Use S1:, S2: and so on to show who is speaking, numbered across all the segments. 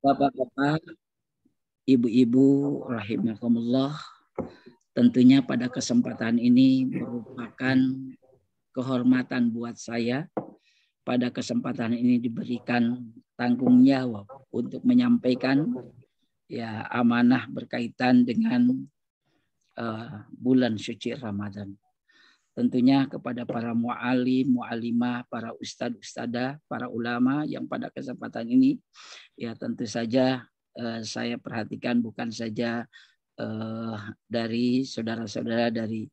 S1: Bapak-bapak, ibu-ibu rahimakumullah, tentunya pada kesempatan ini merupakan kehormatan buat saya. Pada kesempatan ini diberikan tanggung jawab untuk menyampaikan ya amanah berkaitan dengan bulan suci Ramadan. Tentunya kepada para mu'alim, mu'alimah, para ustadz-ustadzah, para ulama yang pada kesempatan ini ya tentu saja saya perhatikan bukan saja dari saudara-saudara dari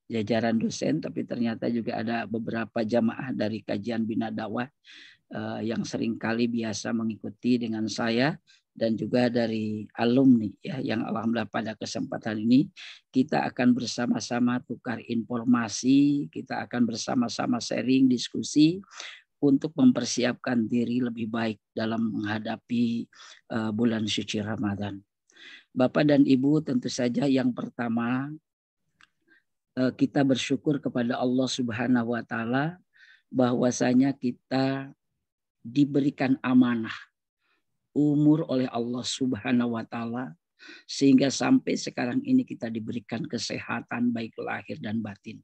S1: jajaran dosen, tapi ternyata juga ada beberapa jamaah dari kajian bina dakwah yang seringkali biasa mengikuti dengan saya, dan juga dari alumni ya yang alhamdulillah pada kesempatan ini kita akan bersama-sama tukar informasi, kita akan bersama-sama sharing diskusi untuk mempersiapkan diri lebih baik dalam menghadapi bulan suci Ramadan. Bapak dan Ibu, tentu saja yang pertama kita bersyukur kepada Allah Subhanahu wa taala bahwasanya kita diberikan amanah umur oleh Allah Subhanahu wa taala sehingga sampai sekarang ini kita diberikan kesehatan baik lahir dan batin.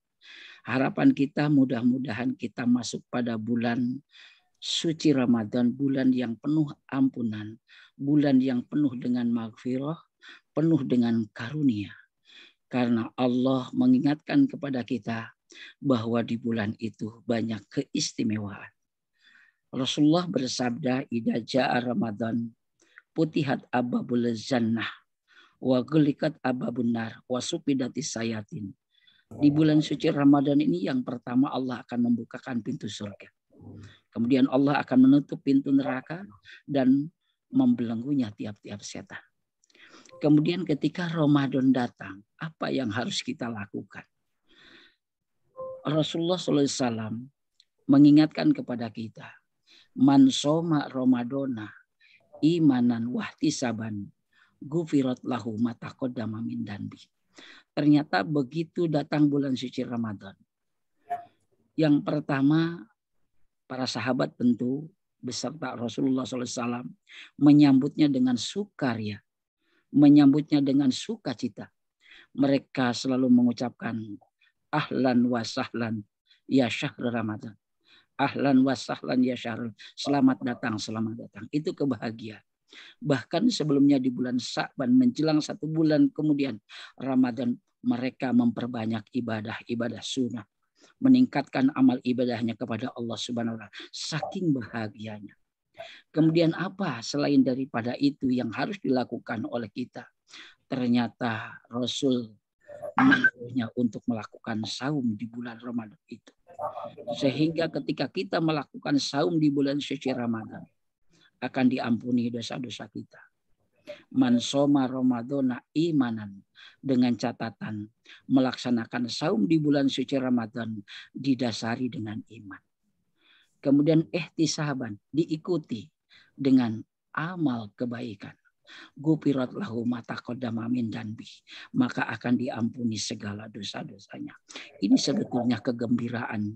S1: Harapan kita mudah-mudahan kita masuk pada bulan suci Ramadan, bulan yang penuh ampunan, bulan yang penuh dengan maghfirah, penuh dengan karunia. Karena Allah mengingatkan kepada kita bahwa di bulan itu banyak keistimewaan. Rasulullah bersabda, "Idza jaa Ramadan, putihat abwabul jannah wa ghliqat abwabun nar wa sufidatis sayatin." Di bulan suci Ramadan ini yang pertama Allah akan membukakan pintu surga. Kemudian Allah akan menutup pintu neraka dan membelenggunya tiap-tiap setan. Kemudian ketika Ramadan datang, apa yang harus kita lakukan? Rasulullah SAW mengingatkan kepada kita, man soma Ramadana imanan wahtisaban gufirat lahu ma taqaddama min danbi. Ternyata begitu datang bulan suci Ramadan, yang pertama para sahabat tentu beserta Rasulullah SAW menyambutnya dengan sukaria, menyambutnya dengan sukacita. Mereka selalu mengucapkan ahlan wa sahlan ya syahr Ramadan. Ahlan wa sahlan ya syahr. Selamat datang, selamat datang. Itu kebahagiaan. Bahkan sebelumnya di bulan Sya'ban menjelang 1 bulan kemudian Ramadan, mereka memperbanyak ibadah sunnah, meningkatkan amal ibadahnya kepada Allah Subhanahu wa taala. Saking bahagianya. Kemudian apa selain daripada itu yang harus dilakukan oleh kita? Ternyata Rasul menyuruhnya untuk melakukan saum di bulan Ramadan itu. Sehingga ketika kita melakukan saum di bulan suci Ramadan, akan diampuni dosa-dosa kita. Man soma Ramadana imanan, dengan catatan melaksanakan saum di bulan suci Ramadan didasari dengan iman. Kemudian ihtisaban, diikuti dengan amal kebaikan. Gufirat lahu ma taqaddama min danbi, maka akan diampuni segala dosa-dosanya. Ini sebetulnya kegembiraan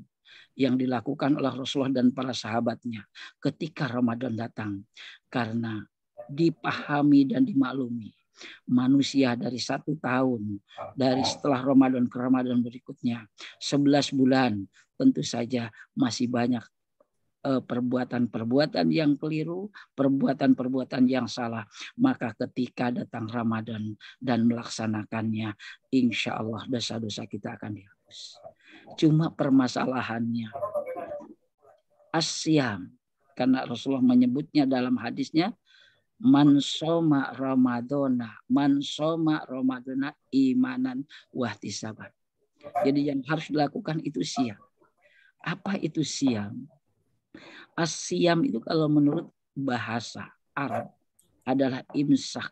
S1: yang dilakukan oleh Rasulullah dan para sahabatnya ketika Ramadan datang, karena dipahami dan dimaklumi manusia dari 1 tahun, dari setelah Ramadan ke Ramadan berikutnya 11 bulan, tentu saja masih banyak perbuatan-perbuatan yang keliru, perbuatan-perbuatan yang salah. Maka ketika datang Ramadan dan melaksanakannya, insya Allah dosa-dosa kita akan dihapus. Cuma permasalahannya asyam, karena Rasulullah menyebutnya dalam hadisnya, man soma Ramadana imanan wahtisaban. Jadi yang harus dilakukan itu siam. Apa itu siam? Asyam itu kalau menurut bahasa Arab adalah imsak.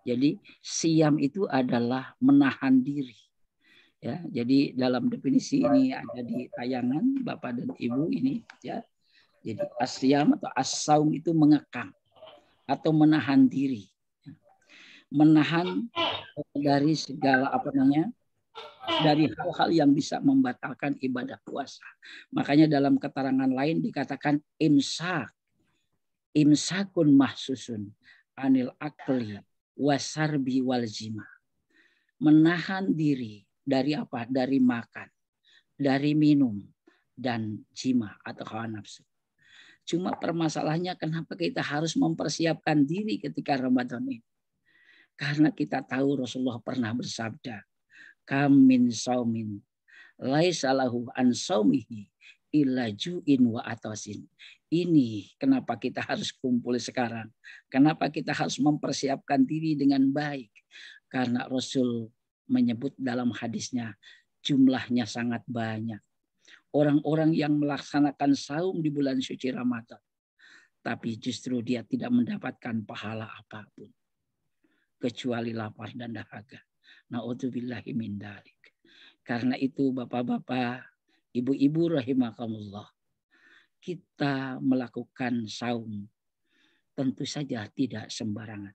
S1: Jadi siam itu adalah menahan diri. Ya, jadi dalam definisi ini ada di tayangan Bapak dan Ibu ini ya. Jadi asyam atau as-saum itu mengekang atau menahan diri. Menahan dari segala dari hal-hal yang bisa membatalkan ibadah puasa. Makanya dalam keterangan lain dikatakan imsak. imsakun mahsusun anil akli wasarbi wal jima. Menahan diri dari apa? Dari makan, dari minum, dan jima atau hawa nafsu. Cuma permasalahannya kenapa kita harus mempersiapkan diri ketika Ramadan ini? Karena kita tahu Rasulullah pernah bersabda, kam min saumin laisa lahu an saumihi illa ju'in wa atasin. Ini kenapa kita harus kumpul sekarang. Kenapa kita harus mempersiapkan diri dengan baik. Karena Rasul menyebut dalam hadisnya jumlahnya sangat banyak. Orang-orang yang melaksanakan saum di bulan suci Ramadan. Tapi justru dia tidak mendapatkan pahala apapun. Kecuali lapar dan dahaga. Na'udzubillahi min dzalik. Karena itu bapak-bapak, ibu-ibu rahimakumullah, kita melakukan saum tentu saja tidak sembarangan.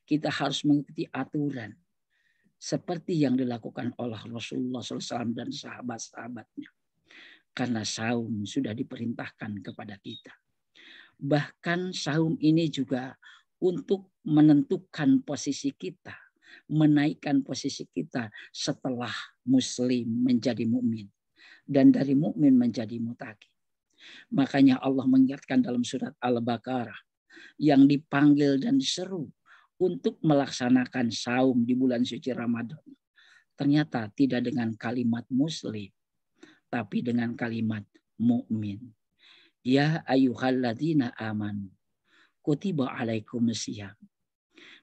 S1: Kita harus mengikuti aturan seperti yang dilakukan oleh Rasulullah SAW dan sahabat-sahabatnya. Karena saum sudah diperintahkan kepada kita. Bahkan saum ini juga untuk menentukan posisi kita, menaikkan posisi kita setelah muslim menjadi mukmin dan dari mukmin menjadi mutaqi. Makanya Allah mengingatkan dalam surat Al-Baqarah yang dipanggil dan diseru untuk melaksanakan saum di bulan suci Ramadan. Ternyata tidak dengan kalimat muslim, tapi dengan kalimat mukmin. Ya ayyuhalladzina amanu kutiba alaikumusiyam.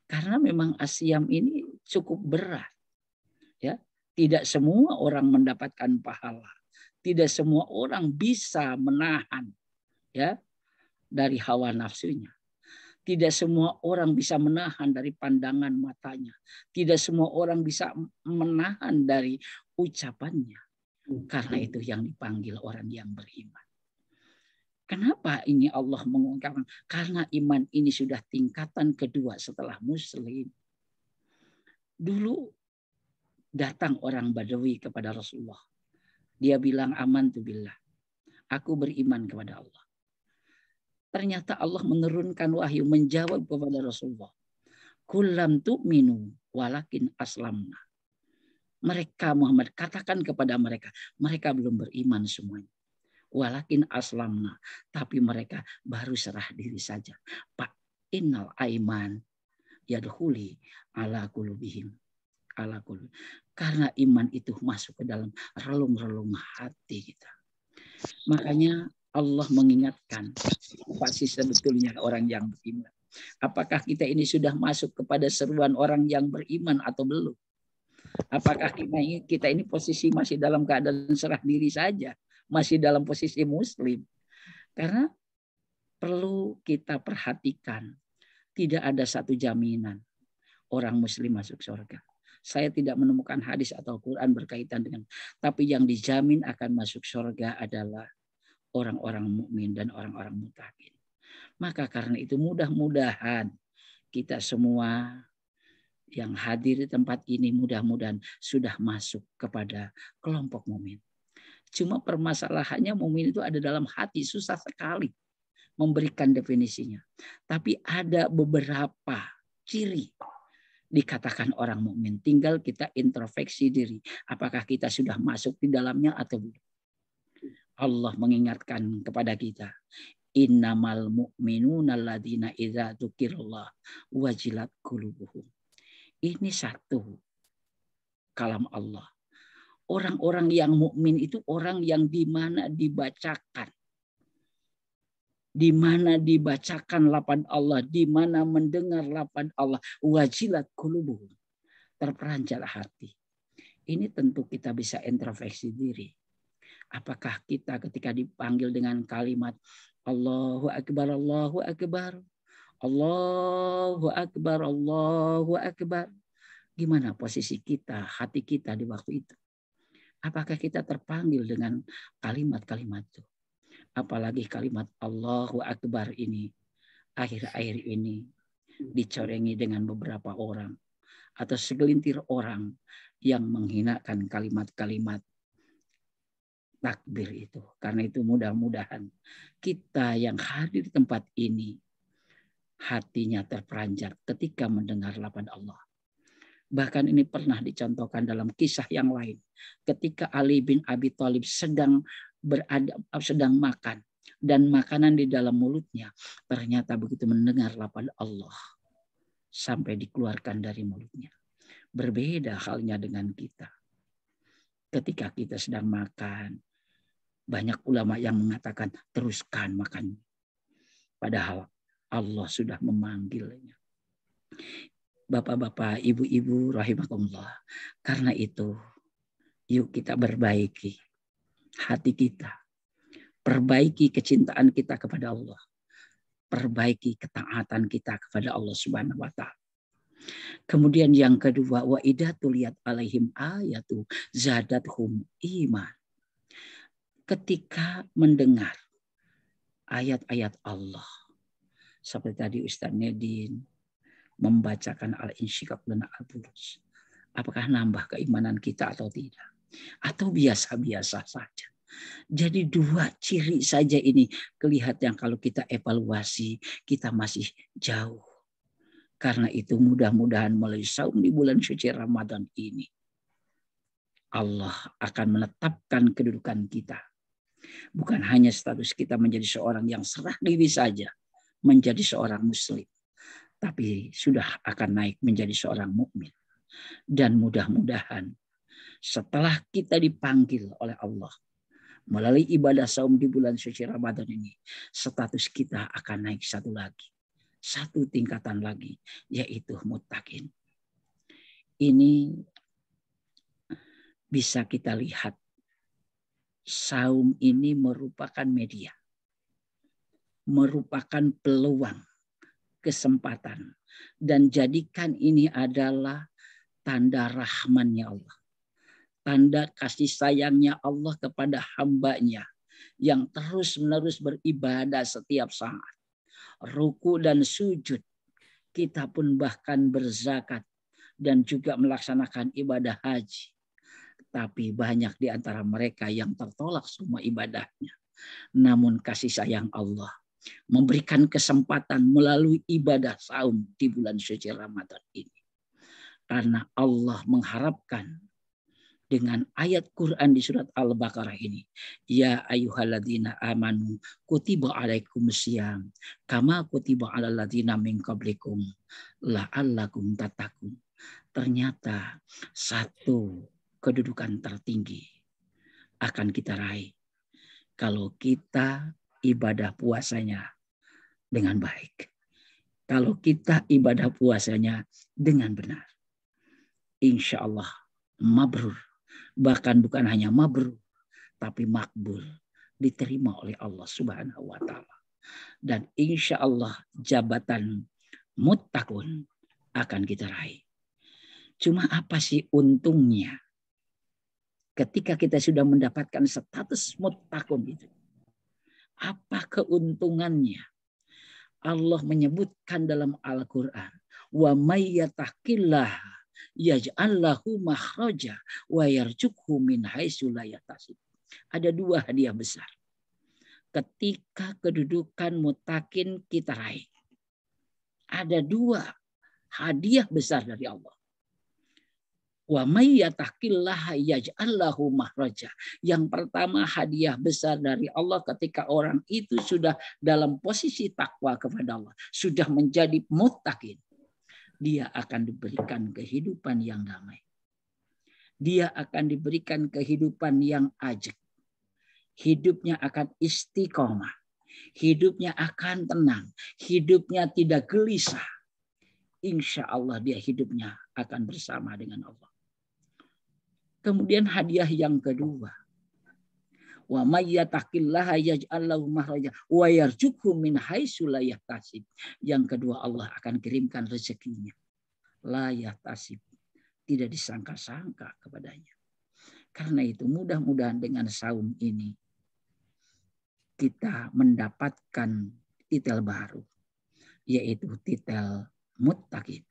S1: Karena memang asyam ini cukup berat. Ya, tidak semua orang mendapatkan pahala. Tidak semua orang bisa menahan ya dari hawa nafsunya. Tidak semua orang bisa menahan dari pandangan matanya. Tidak semua orang bisa menahan dari ucapannya. Karena itu yang dipanggil orang yang beriman. Kenapa ini Allah mengungkapkan? Karena iman ini sudah tingkatan kedua setelah muslim. Dulu datang orang Badawi kepada Rasulullah. Dia bilang amantu billah. Aku beriman kepada Allah. Ternyata Allah menurunkan wahyu menjawab kepada Rasulullah. Kullam tu'minu walakin aslamna. Mereka Muhammad katakan kepada mereka. Mereka belum beriman semuanya. Walakin aslamna, tapi mereka baru serah diri saja. Pak innal aiman yadkhuli ala qulubihim. Karena iman itu masuk ke dalam relung-relung hati kita. Makanya Allah mengingatkan apa sih sebetulnya orang yang beriman. Apakah kita ini sudah masuk kepada seruan orang yang beriman atau belum? Apakah kita ini posisi masih dalam keadaan serah diri saja? Masih dalam posisi muslim. Karena perlu kita perhatikan. Tidak ada satu jaminan orang muslim masuk surga. Saya tidak menemukan hadis atau Quran berkaitan dengan. Tapi yang dijamin akan masuk surga adalah orang-orang mukmin dan orang-orang mutaqin. Maka karena itu mudah-mudahan kita semua yang hadir di tempat ini mudah-mudahan sudah masuk kepada kelompok mukmin. Cuma permasalahannya mukmin itu ada dalam hati, susah sekali memberikan definisinya. Tapi ada beberapa ciri dikatakan orang mukmin. Tinggal kita introspeksi diri. Apakah kita sudah masuk di dalamnya atau belum? Allah mengingatkan kepada kita. Innamal mu'minuna alladzina idza dzukirallah wajilat qulubuhum. Ini satu kalam Allah. Orang-orang yang mukmin itu orang yang di mana dibacakan lapan Allah, di mana mendengar lapan Allah, wajilat qulubuhum, terperanjat hati. Ini tentu kita bisa introspeksi diri. Apakah kita ketika dipanggil dengan kalimat Allahu Akbar, Allahu Akbar, Allahu Akbar, Allahu Akbar, gimana posisi kita, hati kita di waktu itu? Apakah kita terpanggil dengan kalimat-kalimat itu? Apalagi kalimat Allahu Akbar ini akhir-akhir ini dicorengi dengan beberapa orang atau segelintir orang yang menghinakan kalimat-kalimat takbir itu. Karena itu mudah-mudahan kita yang hadir di tempat ini hatinya terperanjat ketika mendengar lapan Allah. Bahkan ini pernah dicontohkan dalam kisah yang lain. Ketika Ali bin Abi Thalib sedang makan dan makanan di dalam mulutnya ternyata begitu mendengar lapan Allah sampai dikeluarkan dari mulutnya. Berbeda halnya dengan kita. Ketika kita sedang makan, banyak ulama yang mengatakan teruskan makan. Padahal Allah sudah memanggilnya. Bapak-bapak, ibu-ibu rahimakumullah. Karena itu, yuk kita perbaiki hati kita. Perbaiki kecintaan kita kepada Allah. Perbaiki ketaatan kita kepada Allah Subhanahu wa taala. Kemudian yang kedua, wa idza tuliyat alaihim ayatu zadathum iman. Ketika mendengar ayat-ayat Allah, seperti tadi Ustaz Nedin membacakan Al-Insyiqaq dan Al-Buruj, apakah nambah keimanan kita atau tidak? Atau biasa-biasa saja? Jadi dua ciri saja ini kelihatan kalau kita evaluasi kita masih jauh. Karena itu mudah-mudahan melalui saum di bulan suci Ramadan ini Allah akan menetapkan kedudukan kita. Bukan hanya status kita menjadi seorang yang serah diri saja, menjadi seorang muslim, tapi sudah akan naik menjadi seorang mukmin. Dan mudah-mudahan setelah kita dipanggil oleh Allah melalui ibadah saum di bulan suci Ramadan ini, status kita akan naik satu tingkatan lagi, yaitu muttaqin. Ini bisa kita lihat, saum ini merupakan media, merupakan peluang, kesempatan, dan jadikan ini adalah tanda rahmannya Allah, tanda kasih sayangnya Allah kepada hambanya yang terus-menerus beribadah setiap saat. Ruku dan sujud, kita pun bahkan berzakat dan juga melaksanakan ibadah haji. Tapi banyak di antara mereka yang tertolak semua ibadahnya. Namun kasih sayang Allah memberikan kesempatan melalui ibadah saum di bulan suci Ramadan ini. Karena Allah mengharapkan dengan ayat Quran di surat Al-Baqarah ini, ya ayyuhalladzina amanu kutiba alaikumusiyam kama kutiba alal ladzina min qablikum la'allakum tattaqun. Ternyata satu kedudukan tertinggi akan kita raih kalau kita ibadah puasanya dengan baik. Kalau kita ibadah puasanya dengan benar. Insya Allah mabrur. Bahkan bukan hanya mabrur, tapi makbul, diterima oleh Allah Subhanahu wa taala. Dan insya Allah jabatan muttaqun akan kita raih. Cuma apa sih untungnya ketika kita sudah mendapatkan status muttaqun itu? Apa keuntungannya? Allah menyebutkan dalam Al-Quran, wa may yattaqillah yaj'al lahu makhraja wa yarzuqhu min haitsu la yahtasib. Ada dua hadiah besar. Ketika kedudukan muttaqin kita raih, ada dua hadiah besar dari Allah. Wa may yattaqillaha yaj'al lahu makhraja. Yang pertama hadiah besar dari Allah ketika orang itu sudah dalam posisi takwa kepada Allah, sudah menjadi muttaqin. Dia akan diberikan kehidupan yang damai. Dia akan diberikan kehidupan yang ajak. Hidupnya akan istiqomah. Hidupnya akan tenang. Hidupnya tidak gelisah. Insya Allah dia hidupnya akan bersama dengan Allah. Kemudian hadiah yang kedua. Wa may yattaqillaha yaj'al lahu makhraja wa yarzuqhu min haitsu la yahtasib. Yang kedua Allah akan kirimkan rezekinya. La yahtasib. Tidak disangka-sangka kepadanya. Karena itu mudah-mudahan dengan saum ini kita mendapatkan titel baru, yaitu titel muttaqin.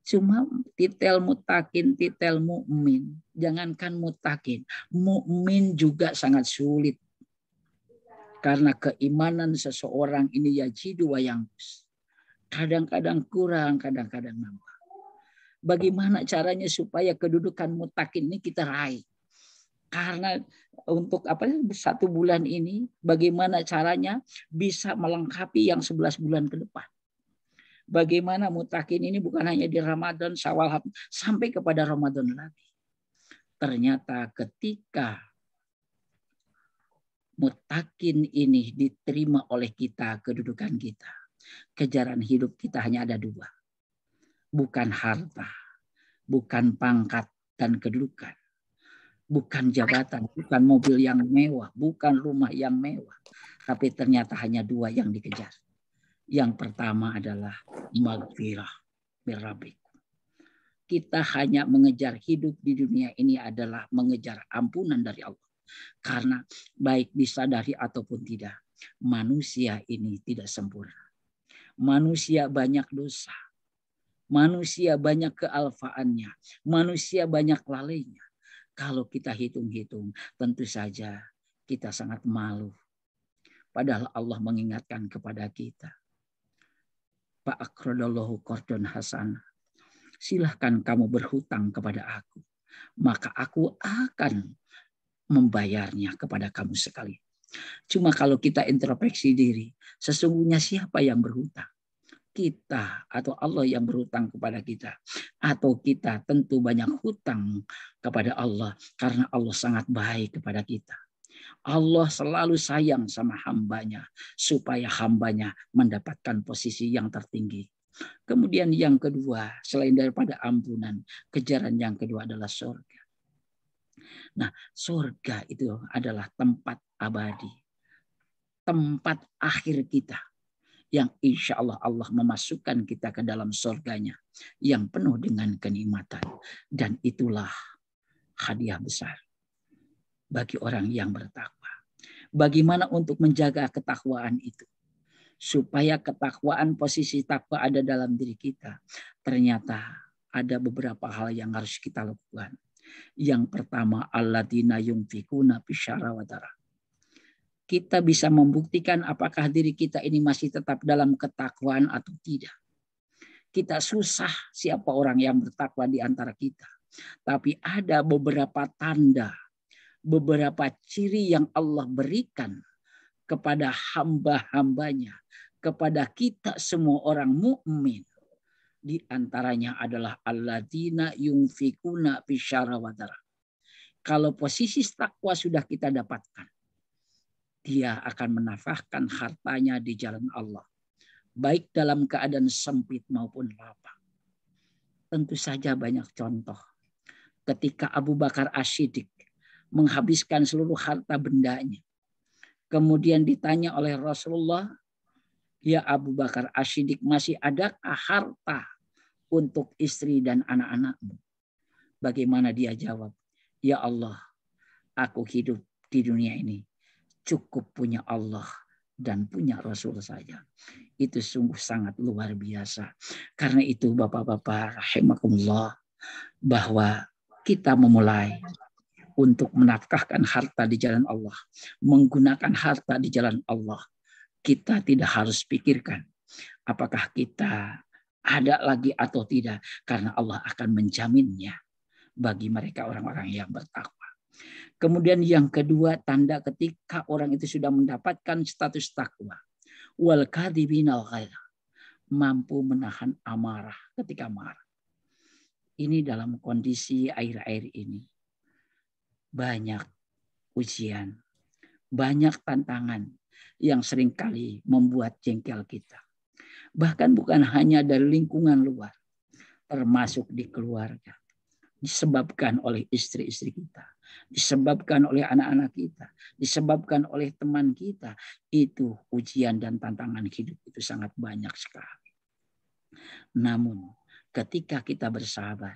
S1: Cuma titel muttaqin, titel mukmin. Jangankan muttaqin, mukmin juga sangat sulit. Karena keimanan seseorang ini yajidu wa yanqus. Kadang-kadang kurang, kadang-kadang nambah. Bagaimana caranya supaya kedudukan muttaqin ini kita raih? Karena untuk 1 bulan ini, bagaimana caranya bisa melengkapi yang 11 bulan ke depan? Bagaimana muttaqin ini bukan hanya di Ramadan, Syawal, sampai kepada Ramadan lagi. Ternyata ketika muttaqin ini diterima oleh kita, kedudukan kita, kejaran hidup kita hanya ada 2. Bukan harta, bukan pangkat dan kedudukan, bukan jabatan, bukan mobil yang mewah, bukan rumah yang mewah. Tapi ternyata hanya 2 yang dikejar. Yang pertama adalah maghfirah mirrabbik. Kita hanya mengejar hidup di dunia ini adalah mengejar ampunan dari Allah. Karena baik disadari ataupun tidak, manusia ini tidak sempurna. Manusia banyak dosa. Manusia banyak kealfaannya. Manusia banyak lalainya. Kalau kita hitung-hitung, tentu saja kita sangat malu. Padahal Allah mengingatkan kepada kita. Pak akrodallahu qardon hasan. Silahkan kamu berhutang kepada aku. Maka aku akan membayarnya kepada kamu sekali. Cuma kalau kita introspeksi diri, sesungguhnya siapa yang berhutang? Kita atau Allah yang berhutang kepada kita, atau kita tentu banyak hutang kepada Allah karena Allah sangat baik kepada kita. Allah selalu sayang sama hambanya supaya hambanya mendapatkan posisi yang tertinggi. Kemudian yang kedua, selain daripada ampunan, kejaran yang kedua adalah surga. Nah, surga itu adalah tempat abadi, tempat akhir kita, yang insya Allah Allah memasukkan kita ke dalam surganya yang penuh dengan kenikmatan. Dan itulah hadiah besar bagi orang yang bertakwa. Bagaimana untuk menjaga ketakwaan itu? Supaya ketakwaan, posisi takwa ada dalam diri kita. Ternyata ada beberapa hal yang harus kita lakukan. Yang pertama, alladzina yunfikuna bisyarra wa dharra. Kita bisa membuktikan apakah diri kita ini masih tetap dalam ketakwaan atau tidak. Kita susah siapa orang yang bertakwa di antara kita. Tapi ada beberapa tanda, beberapa ciri yang Allah berikan kepada hamba-hambanya, kepada kita semua orang mukmin. Di antaranya adalah alladzina yunfikuna bisyarra wa dharra. Kalau posisi takwa sudah kita dapatkan, dia akan menafkahkan hartanya di jalan Allah. Baik dalam keadaan sempit maupun lapang. Tentu saja banyak contoh. Ketika Abu Bakar As-Siddiq menghabiskan seluruh harta bendanya. Kemudian ditanya oleh Rasulullah, ya Abu Bakar As-Siddiq, masih adakah harta untuk istri dan anak-anakmu? Bagaimana dia jawab? Ya Allah, aku hidup di dunia ini cukup punya Allah dan punya Rasul saja. Itu sungguh sangat luar biasa. Karena itu Bapak-bapak rahimakumullah, bahwa kita memulai untuk menafkahkan harta di jalan Allah, menggunakan harta di jalan Allah. Kita tidak harus pikirkan apakah kita ada lagi atau tidak, karena Allah akan menjaminnya bagi mereka orang-orang yang bertakwa. Kemudian yang kedua, tanda ketika orang itu sudah mendapatkan status takwa. Wal kadhibinal ghaidh, mampu menahan amarah ketika marah. Ini dalam kondisi akhir-akhir ini. Banyak ujian, banyak tantangan yang seringkali membuat jengkel kita. Bahkan bukan hanya dari lingkungan luar, termasuk di keluarga. Disebabkan oleh istri-istri kita, disebabkan oleh anak-anak kita, disebabkan oleh teman kita. Itu ujian dan tantangan hidup itu sangat banyak sekali. Namun ketika kita bersabar,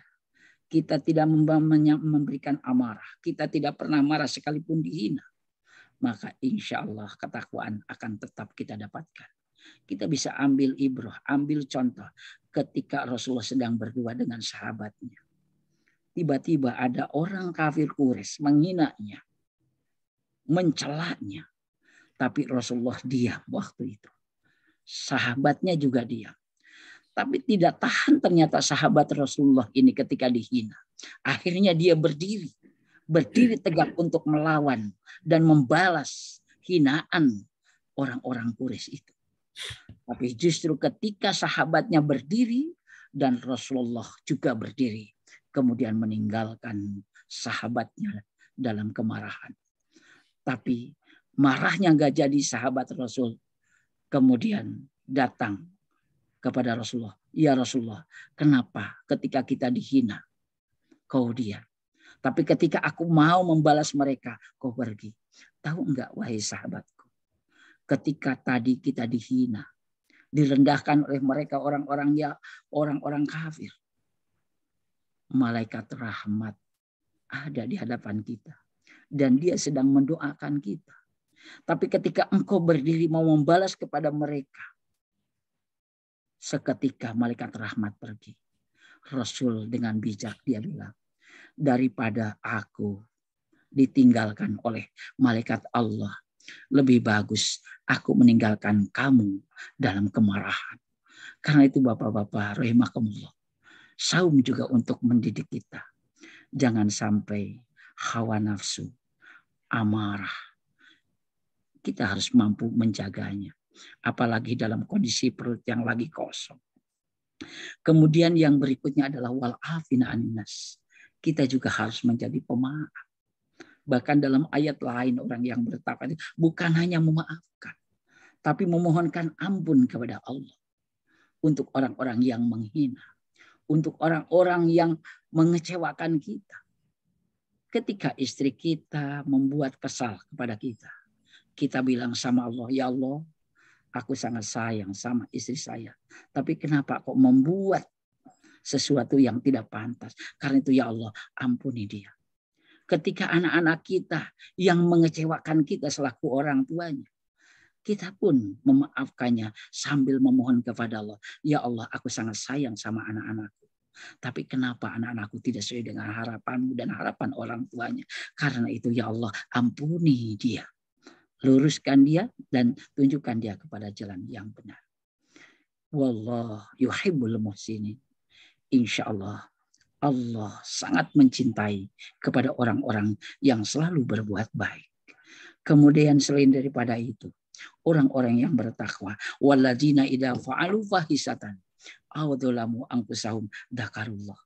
S1: kita tidak memberikan amarah, kita tidak pernah marah sekalipun dihina, maka insya Allah ketakwaan akan tetap kita dapatkan. Kita bisa ambil ibrah, ambil contoh ketika Rasulullah sedang berdua dengan sahabatnya. Tiba-tiba ada orang kafir Quraisy menghinanya, mencelanya. Tapi Rasulullah diam waktu itu. Sahabatnya juga diam. Tapi tidak tahan ternyata sahabat Rasulullah ini ketika dihina. Akhirnya dia berdiri. Berdiri tegak untuk melawan dan membalas hinaan orang-orang Quraisy itu. Tapi justru ketika sahabatnya berdiri dan Rasulullah juga berdiri. Kemudian meninggalkan sahabatnya dalam kemarahan. Tapi marahnya nggak jadi sahabat Rasul. Kemudian datang kepada Rasulullah. Ya Rasulullah, kenapa ketika kita dihina, kau diam? Tapi ketika aku mau membalas mereka, kau pergi. Tahu enggak wahai sahabatku, ketika tadi kita dihina, direndahkan oleh mereka orang-orang kafir, malaikat rahmat ada di hadapan kita. Dan dia sedang mendoakan kita. Tapi ketika engkau berdiri mau membalas kepada mereka, seketika malaikat rahmat pergi. Rasul dengan bijak dia bilang, daripada aku ditinggalkan oleh malaikat Allah, lebih bagus aku meninggalkan kamu dalam kemarahan. Karena itu Bapak-bapak rahimakumullah, saum juga untuk mendidik kita. Jangan sampai hawa nafsu, amarah, kita harus mampu menjaganya. Apalagi dalam kondisi perut yang lagi kosong. Kemudian yang berikutnya adalah wal'afina aninnas. Kita juga harus menjadi pemaaf. Bahkan dalam ayat lain orang yang bertakwa itu bukan hanya memaafkan, tapi memohonkan ampun kepada Allah untuk orang-orang yang menghina, untuk orang-orang yang mengecewakan kita. Ketika istri kita membuat kesal kepada kita, kita bilang sama Allah, ya Allah, aku sangat sayang sama istri saya. Tapi kenapa kok membuat sesuatu yang tidak pantas? Karena itu ya Allah, ampuni dia. Ketika anak-anak kita yang mengecewakan kita selaku orang tuanya, kita pun memaafkannya sambil memohon kepada Allah. Ya Allah, aku sangat sayang sama anak-anakku. Tapi kenapa anak-anakku tidak sesuai dengan harapanmu dan harapan orang tuanya? Karena itu ya Allah, ampuni dia. Luruskan dia dan tunjukkan dia kepada jalan yang benar. Wallah yuhibbul muhsinin. Insya Allah, Allah sangat mencintai kepada orang-orang yang selalu berbuat baik. Kemudian selain daripada itu, orang-orang yang bertakwa, walladzina idza fa'alu fahisatan aw dzalamu anfusahum dzakarullah.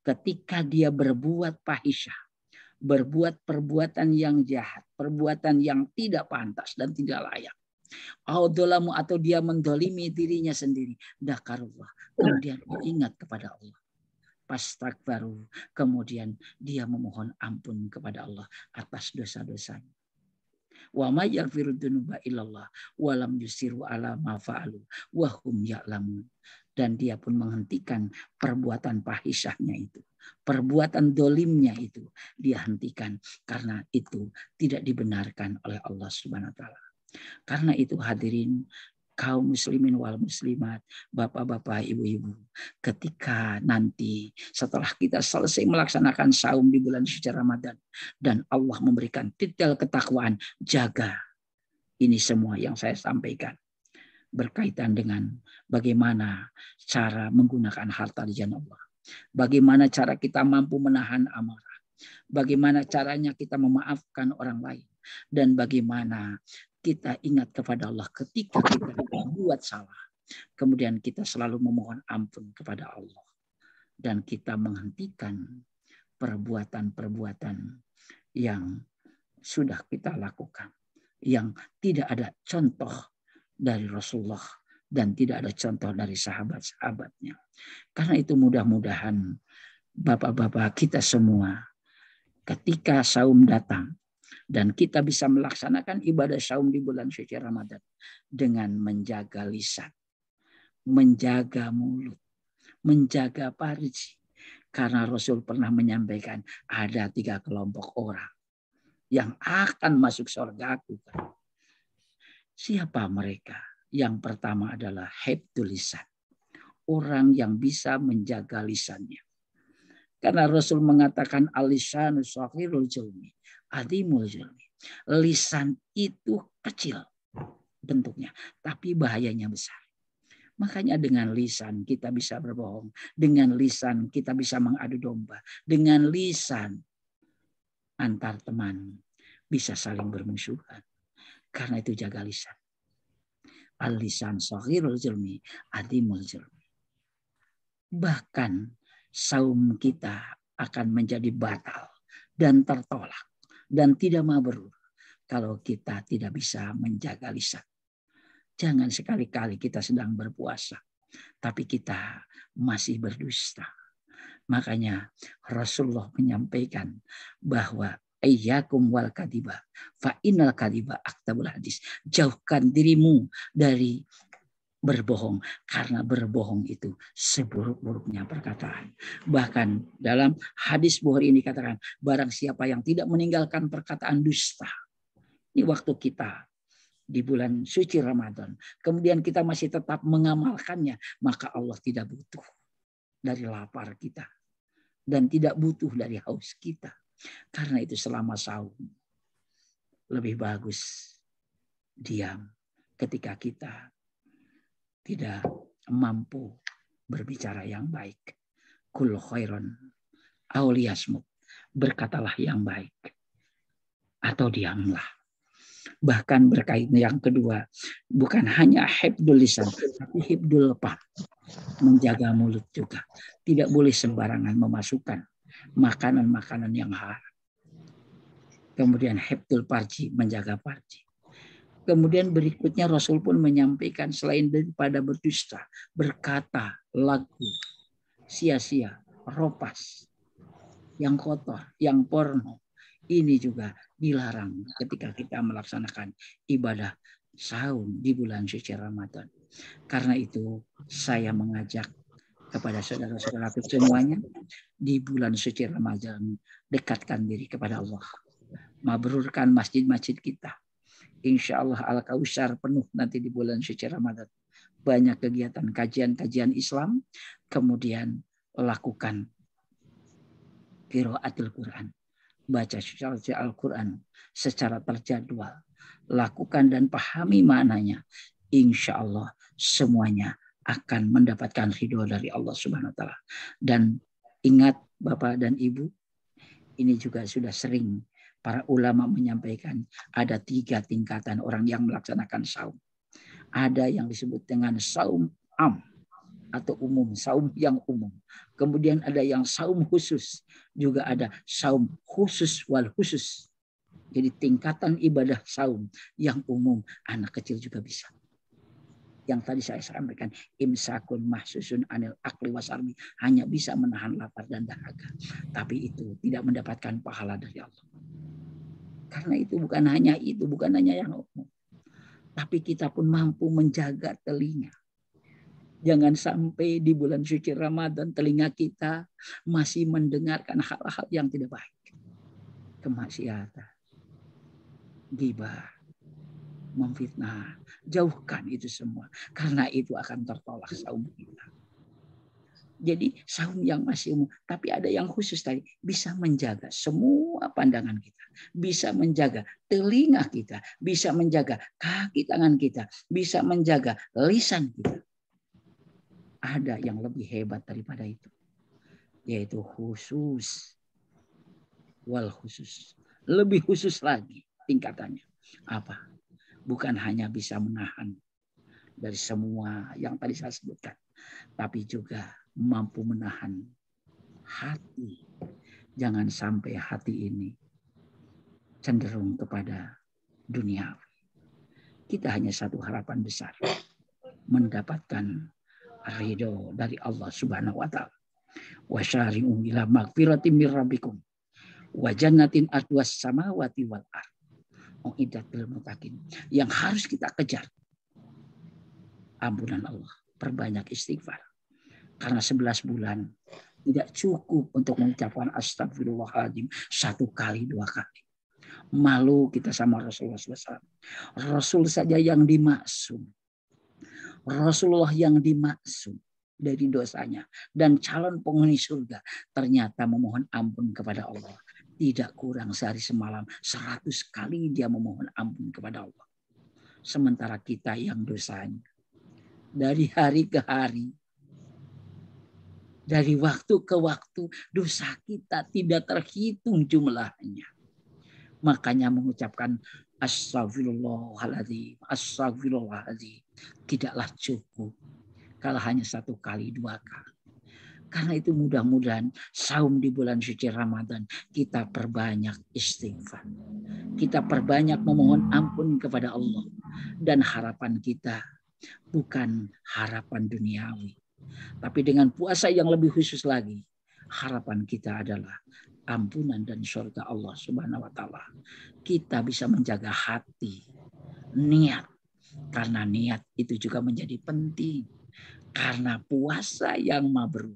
S1: Ketika dia berbuat fahisyah, berbuat perbuatan yang jahat, perbuatan yang tidak pantas dan tidak layak. Audolamu atau dia mendolimi dirinya sendiri. Dakarullah. Kemudian ingat kepada Allah. Pastakbaru. Kemudian dia memohon ampun kepada Allah atas dosa-dosanya. Wa may yaghfiru dzunuba illallah wa lam yusiru ala ma fa'alu wa hum ya'lamun. Dan dia pun menghentikan perbuatan fahisyahnya itu. Perbuatan dolimnya itu dia hentikan. Karena itu tidak dibenarkan oleh Allah Subhanahu wa ta'ala. Karena itu hadirin kaum muslimin wal muslimat, bapak-bapak, ibu-ibu, ketika nanti setelah kita selesai melaksanakan saum di bulan suci Ramadan dan Allah memberikan titel ketakwaan, jaga ini semua yang saya sampaikan berkaitan dengan bagaimana cara menggunakan harta di jalan Allah. Bagaimana cara kita mampu menahan amarah. Bagaimana caranya kita memaafkan orang lain. Dan bagaimana kita ingat kepada Allah ketika kita berbuat salah. Kemudian kita selalu memohon ampun kepada Allah. Dan kita menghentikan perbuatan-perbuatan yang sudah kita lakukan. Yang tidak ada contoh dari Rasulullah dan tidak ada contoh dari sahabat-sahabatnya. Karena itu mudah-mudahan bapak-bapak kita semua ketika saum datang dan kita bisa melaksanakan ibadah saum di bulan suci Ramadan dengan menjaga lisan, menjaga mulut, menjaga farji. Karena Rasul pernah menyampaikan ada 3 kelompok orang yang akan masuk surgaku. Siapa mereka? Yang pertama adalah hifdzul lisan. Orang yang bisa menjaga lisannya. Karena Rasul mengatakan al-lisanu saghirul julmi, adimul julmi. Lisan itu kecil bentuknya, tapi bahayanya besar. Makanya dengan lisan kita bisa berbohong. Dengan lisan kita bisa mengadu domba. Dengan lisan antar teman bisa saling bermusuhan. Karena itu jaga lisan. Al-lisan saghirul julmi, adimul julmi. Bahkan saum kita akan menjadi batal dan tertolak dan tidak mabrur kalau kita tidak bisa menjaga lisan. Jangan sekali-kali kita sedang berpuasa, tapi kita masih berdusta. Makanya Rasulullah menyampaikan bahwa iyyakum wal kadiba fa innal kadiba aktabul hadis. Jauhkan dirimu dari berbohong, karena berbohong itu seburuk-buruknya perkataan. Bahkan dalam hadis Bukhari ini dikatakan, barang siapa yang tidak meninggalkan perkataan dusta. Ini waktu kita di bulan suci Ramadan, kemudian kita masih tetap mengamalkannya, maka Allah tidak butuh dari lapar kita dan tidak butuh dari haus kita. Karena itu selama saum lebih bagus diam ketika kita tidak mampu berbicara yang baik. Kul khairon auliyasmut, berkatalah yang baik atau diamlah. Bahkan berkait yang kedua, bukan hanya hifdzul lisan, tapi hifdzul lisan, menjaga mulut juga. Tidak boleh sembarangan memasukkan makanan-makanan yang haram. Kemudian hifdzul farji, menjaga farji. Kemudian berikutnya Rasul pun menyampaikan selain daripada berdusta, berkata lagu, sia-sia, ropas, yang kotor, yang porno. Ini juga dilarang ketika kita melaksanakan ibadah saum di bulan suci Ramadan. Karena itu saya mengajak kepada saudara-saudara semuanya di bulan suci Ramadan dekatkan diri kepada Allah. Mabrurkan masjid-masjid kita. Insya Allah Al-Kausar penuh nanti di bulan suci Ramadan. Banyak kegiatan kajian-kajian Islam. Kemudian lakukan qiraatul Quran. Baca suci Al-Quran secara terjadwal. Lakukan dan pahami maknanya. Insya Allah semuanya akan mendapatkan ridho dari Allah Subhanahu wa Ta'ala. Dan ingat Bapak dan Ibu, ini juga sudah sering para ulama menyampaikan ada 3 tingkatan orang yang melaksanakan saum. Ada yang disebut dengan saum am atau umum, saum yang umum. Kemudian ada yang saum khusus, juga ada saum khusus wal khusus. Jadi tingkatan ibadah saum yang umum, anak kecil juga bisa. Yang tadi saya sampaikan, imsakun mahsusun anil akli wasarmi, hanya bisa menahan lapar dan dahaga. Tapi itu tidak mendapatkan pahala dari Allah. Karena itu bukan hanya yang umum. Tapi kita pun mampu menjaga telinga. Jangan sampai di bulan suci Ramadan telinga kita masih mendengarkan hal-hal yang tidak baik. Kemaksiatan, ghibah, memfitnah. Jauhkan itu semua. Karena itu akan tertolak saum kita. Jadi saum yang masih umum. Tapi ada yang khusus tadi. Bisa menjaga semua pandangan kita. Bisa menjaga telinga kita. Bisa menjaga kaki tangan kita. Bisa menjaga lisan kita. Ada yang lebih hebat daripada itu. Yaitu khusus. Wal khusus. Lebih khusus lagi tingkatannya. Apa? Bukan hanya bisa menahan dari semua yang tadi saya sebutkan. Tapi juga mampu menahan hati. Jangan sampai hati ini cenderung kepada dunia. Kita hanya satu harapan besar. Mendapatkan ridho dari Allah Subhanahu wa Ta'ala. Wa syari'u ila magfiratin mir rabbikum wa jannatin arduas samawati wal ardh. Uiddatil muttaqin. Yang harus kita kejar ampunan Allah. Perbanyak istighfar. Karena 11 bulan tidak cukup untuk mengucapkan astagfirullahaladzim 1 kali 2 kali. Malu kita sama Rasulullah SAW. Rasul saja yang dimaksum. Rasulullah yang dimaksum dari dosanya dan calon penghuni surga ternyata memohon ampun kepada Allah Tidak kurang sehari semalam 100 kali dia memohon ampun kepada Allah. Sementara kita yang dosanya dari hari ke hari, dari waktu ke waktu, dosa kita tidak terhitung jumlahnya. Makanya mengucapkan astagfirullahaladzim, astagfirullahaladzim tidaklah cukup kalau hanya 1 kali 2 kali. Karena itu mudah-mudahan saum di bulan suci Ramadan kita perbanyak istighfar. Kita perbanyak memohon ampun kepada Allah. Dan harapan kita bukan harapan duniawi. Tapi dengan puasa yang lebih khusus lagi, harapan kita adalah ampunan dan surga Allah Subhanahu wa taala. Kita bisa menjaga hati, niat. Karena niat itu juga menjadi penting. Karena puasa yang mabrur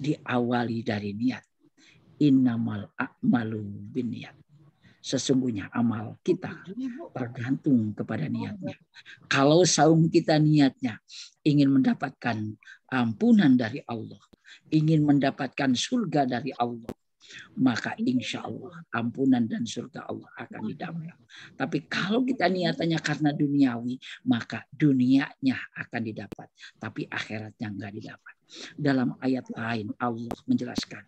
S1: diawali dari niat. Innamal a'malu binniyat. Sesungguhnya amal kita tergantung kepada niatnya. Kalau saum kita niatnya ingin mendapatkan ampunan dari Allah, ingin mendapatkan surga dari Allah, maka insya Allah ampunan dan surga Allah akan didapat. Tapi kalau kita niatannya karena duniawi, maka dunianya akan didapat, tapi akhiratnya enggak didapat. Dalam ayat lain Allah menjelaskan,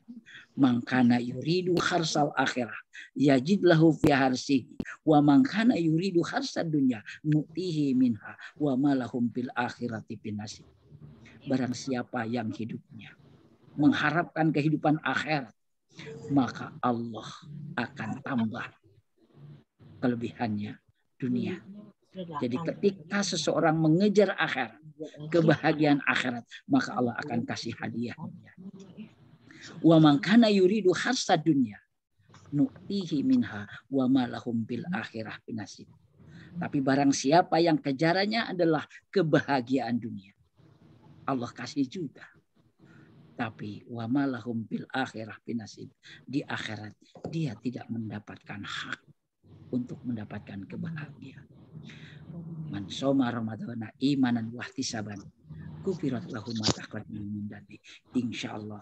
S1: man kana yuridu harsal akhirah yajid lahu fi harsihi wa man kana yuridu harsad dunya nu'tihi minha wa ma lahum fil akhirati bin nasib. Barang siapa yang hidupnya mengharapkan kehidupan akhirat, maka Allah akan tambah kelebihannya dunia. Jadi ketika seseorang mengejar akhirat, kebahagiaan akhirat, maka Allah akan kasih hadiah. Wa man kana yuridu harsad dunya nu'tihi minha wa ma lahum bil akhirah binasib. Tapi barang siapa yang kejarannya adalah kebahagiaan dunia, Allah kasih juga. Tapi wa ma lahum bil akhirah binasib. Di akhirat dia tidak mendapatkan hak untuk mendapatkan kebahagiaan. Man shoma ramadhana imanan wa ihtisaban kufirat lahu ma taqaddama min dhanbi. Insyaallah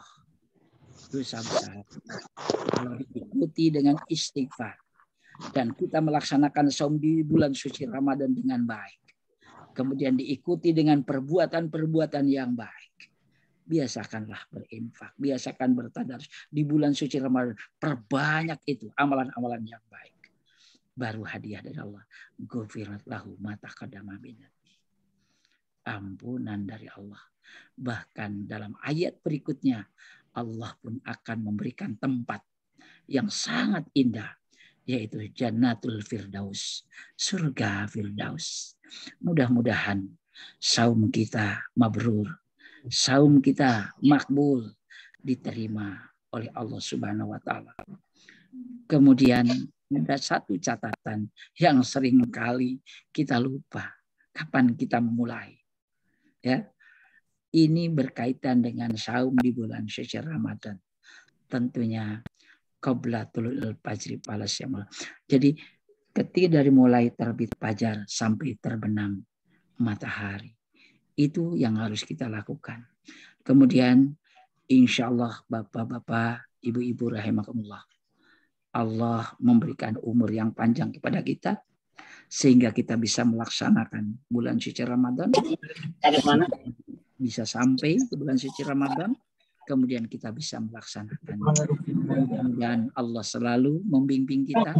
S1: dosa besar kalau diikuti dengan istighfar dan kita melaksanakan saum di bulan suci Ramadan dengan baik, kemudian diikuti dengan perbuatan-perbuatan yang baik, biasakanlah berinfak, biasakan bertadarus di bulan suci Ramadan, perbanyak itu amalan-amalan yang baik. Baru hadiah dari Allah, ghufirat lahu ma taqaddama min dhanbi. Ampunan dari Allah. Bahkan dalam ayat berikutnya Allah pun akan memberikan tempat yang sangat indah, yaitu Jannatul Firdaus, surga Firdaus. Mudah-mudahan saum kita mabrur, saum kita makbul, diterima oleh Allah Subhanahu wa taala. Kemudian ada satu catatan yang sering kali kita lupa, kapan kita memulai. Ya. Ini berkaitan dengan saum di bulan suci Ramadan. Tentunya qabla tulul fajri palasyamul. Jadi ketika dari mulai terbit fajar sampai terbenam matahari, itu yang harus kita lakukan. Kemudian insya Allah bapak-bapak, ibu-ibu rahimakumullah, Allah memberikan umur yang panjang kepada kita sehingga kita bisa melaksanakan bulan suci Ramadan. Bisa sampai ke bulan suci Ramadan, kemudian kita bisa melaksanakan. Mudah-mudahan Allah selalu membimbing kita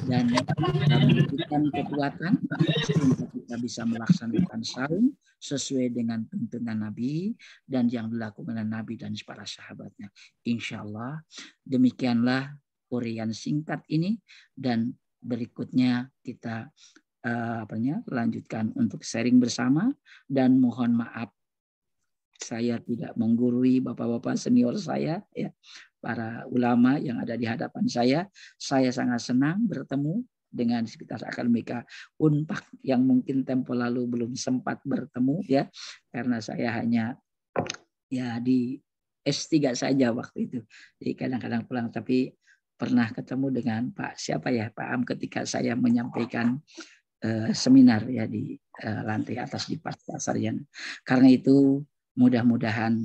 S1: dan memberikan kekuatan sehingga kita bisa melaksanakan saum sesuai dengan tuntunan Nabi dan yang dilakukan oleh Nabi dan para sahabatnya. Insya Allah demikianlah uraian singkat ini, dan berikutnya kita lanjutkan untuk sharing bersama. Dan mohon maaf saya tidak menggurui bapak-bapak senior saya, ya, para ulama yang ada di hadapan saya. Saya sangat senang bertemu dengan sekitar akademika Unpad yang mungkin tempo lalu belum sempat bertemu, ya, karena saya hanya ya di S3 saja waktu itu. Jadi kadang-kadang pulang, tapi pernah ketemu dengan Pak Am ketika saya menyampaikan seminar ya di lantai atas di Pasar Sarjana. Karena itu mudah-mudahan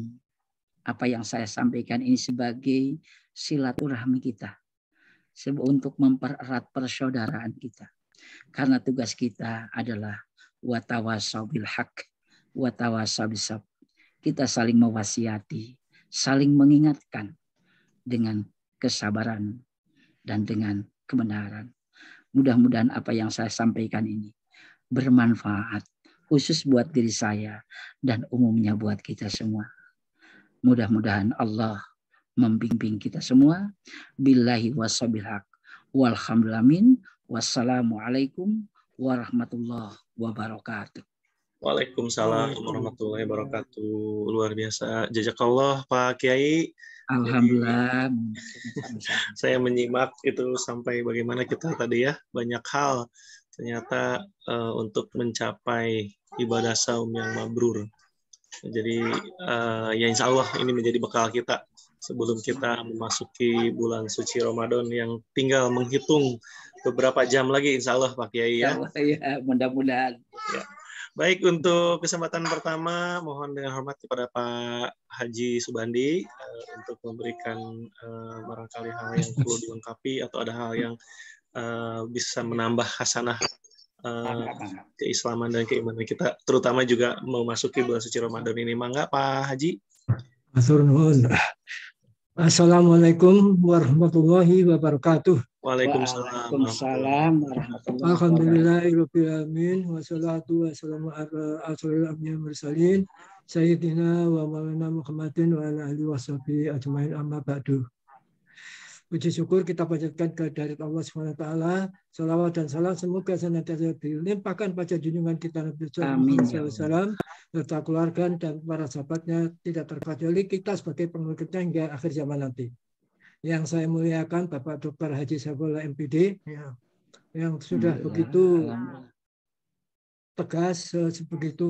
S1: apa yang saya sampaikan ini sebagai silaturahmi kita untuk mempererat persaudaraan kita. Karena tugas kita adalah watawasau bil haq, watawasau bisab. Kita saling mewasiati, saling mengingatkan dengan kesabaran dan dengan kebenaran. Mudah-mudahan apa yang saya sampaikan ini bermanfaat, khusus buat diri saya dan umumnya buat kita semua. Mudah-mudahan Allah membimbing kita semua. Billahi wasabil haq. Walhamdulamin. Wassalamualaikum warahmatullahi wabarakatuh.
S2: Waalaikumsalam warahmatullahi wabarakatuh. Luar biasa. Jazakallah Pak Kiai.
S1: Alhamdulillah.
S2: Saya menyimak itu sampai bagaimana kita tadi ya, banyak hal ternyata untuk mencapai ibadah saum yang mabrur. Jadi ya insya Allah ini menjadi bekal kita sebelum kita memasuki bulan suci Ramadan yang tinggal menghitung beberapa jam lagi insya Allah Pak Kiai ya.
S1: Ya, mudah-mudahan.
S2: Ya. Baik, untuk kesempatan pertama mohon dengan hormat kepada Pak Haji Subandi untuk memberikan barangkali hal yang perlu dilengkapi atau ada hal yang bisa menambah hasanah keislaman dan keimanan kita, terutama juga memasuki bulan suci Ramadan ini. Mangga Pak Haji.
S3: Assalamualaikum warahmatullahi wabarakatuh.
S2: Waalaikumsalam
S1: warahmatullahi wabarakatuh.
S3: Alhamdulillahirabbil alamin wassalatu wassalamu ala asyrofil anbiya'i mursalin sayyidina wa maulana Muhammadin wa ala alihi washabihi ajmain amma ba'du. Puji syukur kita panjatkan kehadirat Allah Subhanahu wa taala. Salawat dan salam semoga senantiasa dilimpahkan pada junjungan kita Nabi SAW serta keluarga dan para sahabatnya, tidak terkecuali kita sebagai pengikutnya hingga akhir zaman nanti. Yang saya muliakan Bapak Dr. Haji Saifullah MPD yang sudah begitu tegas, begitu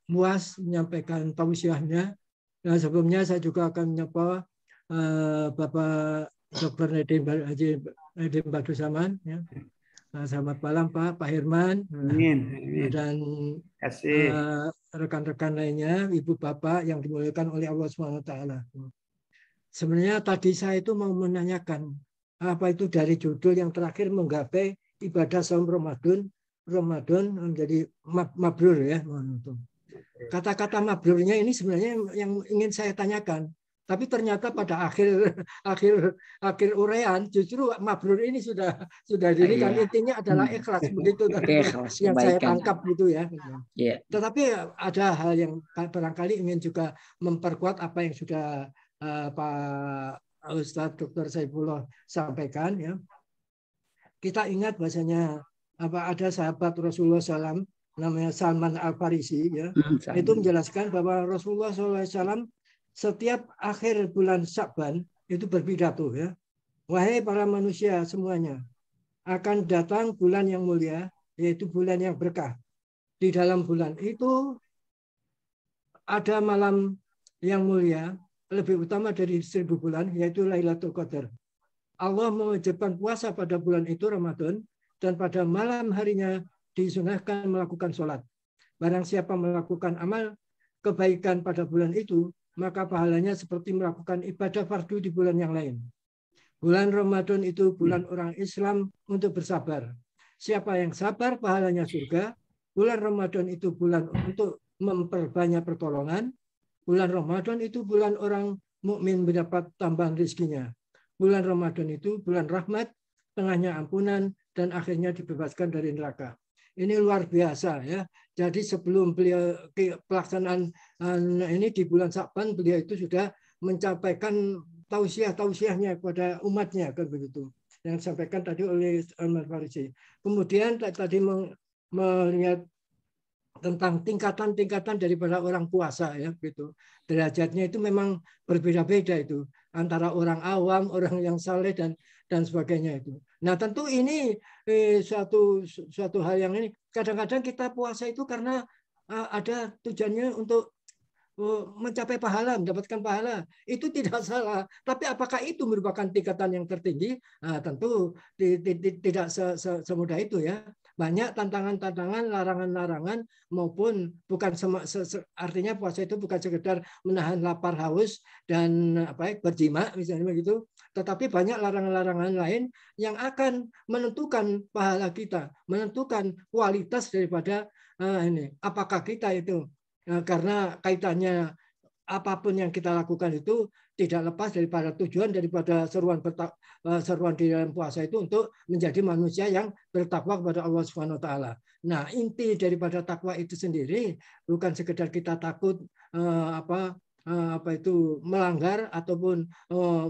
S3: luas menyampaikan tausiahnya. Dan sebelumnya saya juga akan menyapa Bapak Dr. Haji Nedim Badusaman, ya. Selamat malam Pak Hirman.
S4: Amin.
S3: Dan rekan-rekan lainnya, Ibu Bapak yang dimuliakan oleh Allah SWT. Sebenarnya tadi saya itu mau menanyakan apa itu dari judul yang terakhir menggapai ibadah saum Ramadan menjadi mabrur ya. Kata-kata mabrurnya ini sebenarnya yang ingin saya tanyakan. Tapi ternyata pada akhir uraian justru mabrur ini sudah dirikan, intinya adalah ikhlas begitu yang saya tangkap gitu ya. Tetapi ada hal yang barangkali ingin juga memperkuat apa yang sudah Pak Ustadz Dr. Saifullah sampaikan ya. Kita ingat bahasanya ada sahabat Rasulullah SAW namanya Salman Al-Farisi ya. Itu menjelaskan bahwa Rasulullah SAW setiap akhir bulan Sya'ban itu berpidato ya. Wahai para manusia semuanya, akan datang bulan yang mulia, yaitu bulan yang berkah. Di dalam bulan itu ada malam yang mulia, lebih utama dari 1000 bulan, yaitu Lailatul Qadar. Allah mewajibkan puasa pada bulan itu Ramadan, dan pada malam harinya disunahkan melakukan sholat. Barang siapa melakukan amal kebaikan pada bulan itu, maka pahalanya seperti melakukan ibadah fardu di bulan yang lain. Bulan Ramadan itu bulan orang Islam untuk bersabar. Siapa yang sabar, pahalanya surga. Bulan Ramadan itu bulan untuk memperbanyak pertolongan. Bulan Ramadan itu bulan orang mukmin mendapat tambahan rezekinya. Bulan Ramadan itu bulan rahmat, tengahnya ampunan, dan akhirnya dibebaskan dari neraka. Ini luar biasa ya. Jadi sebelum beliau pelaksanaan ini di bulan Sya'ban, beliau itu sudah mencapaikan tausiahnya kepada umatnya kan begitu. Yang disampaikan tadi oleh Salman Al-Farisi. Kemudian tadi melihat tentang tingkatan-tingkatan daripada orang puasa ya gitu. Derajatnya itu memang berbeda-beda itu antara orang awam, orang yang saleh dan sebagainya itu. Nah, tentu ini suatu hal yang ini kadang-kadang kita puasa itu karena ada tujuannya untuk mencapai pahala, mendapatkan pahala. Itu tidak salah. Tapi apakah itu merupakan tingkatan yang tertinggi? Nah, tentu tidak semudah itu ya. Banyak tantangan-tantangan, larangan-larangan maupun bukan artinya puasa itu bukan sekedar menahan lapar haus dan berjima misalnya begitu. tetapi banyak larangan-larangan lain yang akan menentukan pahala kita, menentukan kualitas daripada ini. Apakah kita itu karena kaitannya apapun yang kita lakukan itu tidak lepas daripada tujuan daripada seruan di dalam puasa itu untuk menjadi manusia yang bertakwa kepada Allah Subhanahu wa taala. Nah, inti daripada takwa itu sendiri bukan sekedar kita takut melanggar ataupun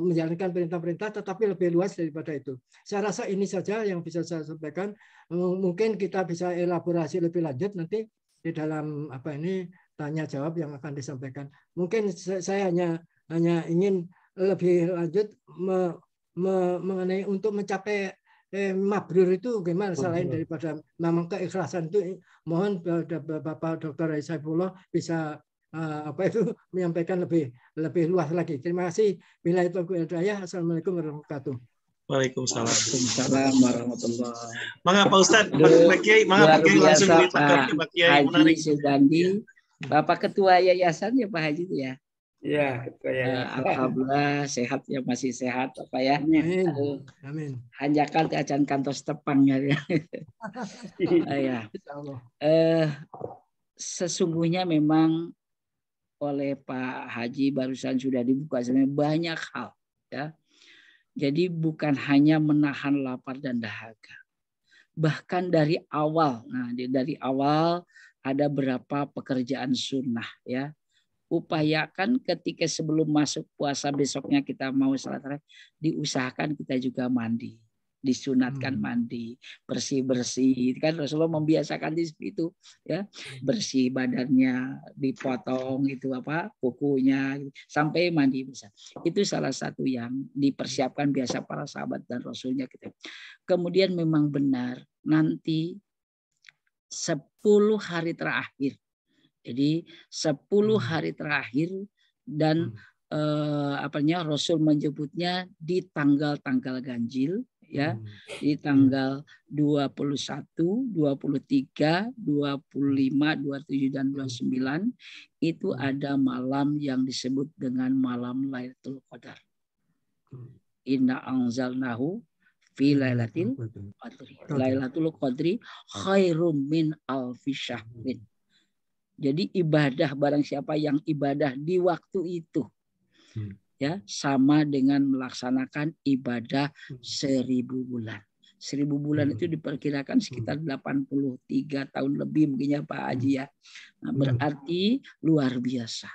S3: menjalankan perintah-perintah, tetapi lebih luas daripada itu. Saya rasa ini saja yang bisa saya sampaikan. Mungkin kita bisa elaborasi lebih lanjut nanti di dalam tanya jawab yang akan disampaikan. Mungkin saya hanya ingin lebih lanjut mengenai untuk mencapai mabrur itu gimana, selain daripada memang keikhlasan itu, mohon Bapak Dr. Saifullah bisa menyampaikan lebih luas lagi. Terima kasih. Bila itu Assalamualaikum warahmatullahi wabarakatuh.
S2: Waalaikumsalam.
S1: Waalaikumsalam warahmatullahi wabarakatuh.
S2: Mangga Pak Ustadz, Pak Kiai, mangga Pak Kiai langsung ditanggapi Pak Kiai.
S1: Haji Sudandi, Bapak Ketua Yayasan ya Pak Haji itu ya.
S4: Ya, Ketua Yayasan.
S1: Alhamdulillah sehat ya, masih sehat Bapak ya.
S3: Amin. Amin.
S1: Hanjakal acan kantos tepangnya ya. Ya. Sesungguhnya memang oleh Pak Haji barusan sudah dibuka sebenarnya banyak hal ya. Jadi bukan hanya menahan lapar dan dahaga. Bahkan dari awal, dari awal ada berapa pekerjaan sunnah ya. Upayakan ketika sebelum masuk puasa besoknya kita mau salat, diusahakan kita juga mandi. Disunatkan mandi, bersih-bersih. Kan Rasulullah membiasakan di situ ya, bersih badannya, dipotong kukunya sampai mandi bisa. Itu salah satu yang dipersiapkan biasa para sahabat dan Rasulnya kita. Kemudian memang benar nanti 10 hari terakhir. Jadi 10 hari terakhir dan Rasul menyebutnya di tanggal-tanggal ganjil ya, di tanggal 21, 23, 25, 27 dan 29 itu ada malam yang disebut dengan malam Lailatul Qadar. Inna anzalnahu fi lailatul qadri. Lailatul Qadri khairum min alfi syahrin. Jadi ibadah barang siapa yang ibadah di waktu itu ya sama dengan melaksanakan ibadah 1000 bulan. 1000 bulan itu diperkirakan sekitar 83 tahun lebih mungkin ya Pak Haji ya. Nah, berarti luar biasa.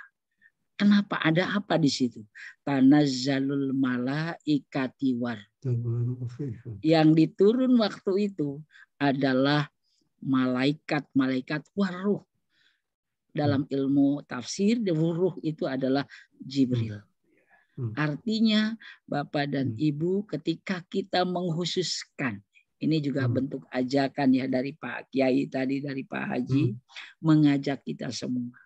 S1: Kenapa? Ada apa di situ? Tanazzalul malaikati war. Yang diturun waktu itu adalah malaikat waruh. Dalam ilmu tafsir, ruh itu adalah Jibril. Artinya Bapak dan Ibu ketika kita mengkhususkan, ini juga bentuk ajakan ya dari Pak Kiai tadi, dari Pak Haji, mengajak kita semua.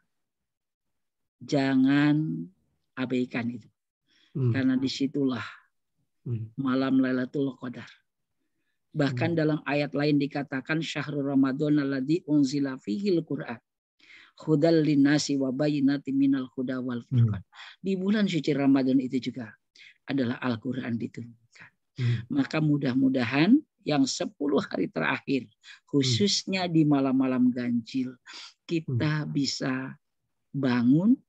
S1: Jangan abaikan itu. Karena disitulah malam Lailatul Qadar. Bahkan dalam ayat lain dikatakan syahrul Ramadan alladzi unzila fihil Qur'an. Hudal linasi wa bayyinatin minal huda wal furqan. Di bulan suci Ramadan itu juga adalah Al-Qur'an diturunkan. Maka mudah-mudahan yang 10 hari terakhir khususnya di malam-malam ganjil kita bisa bangun,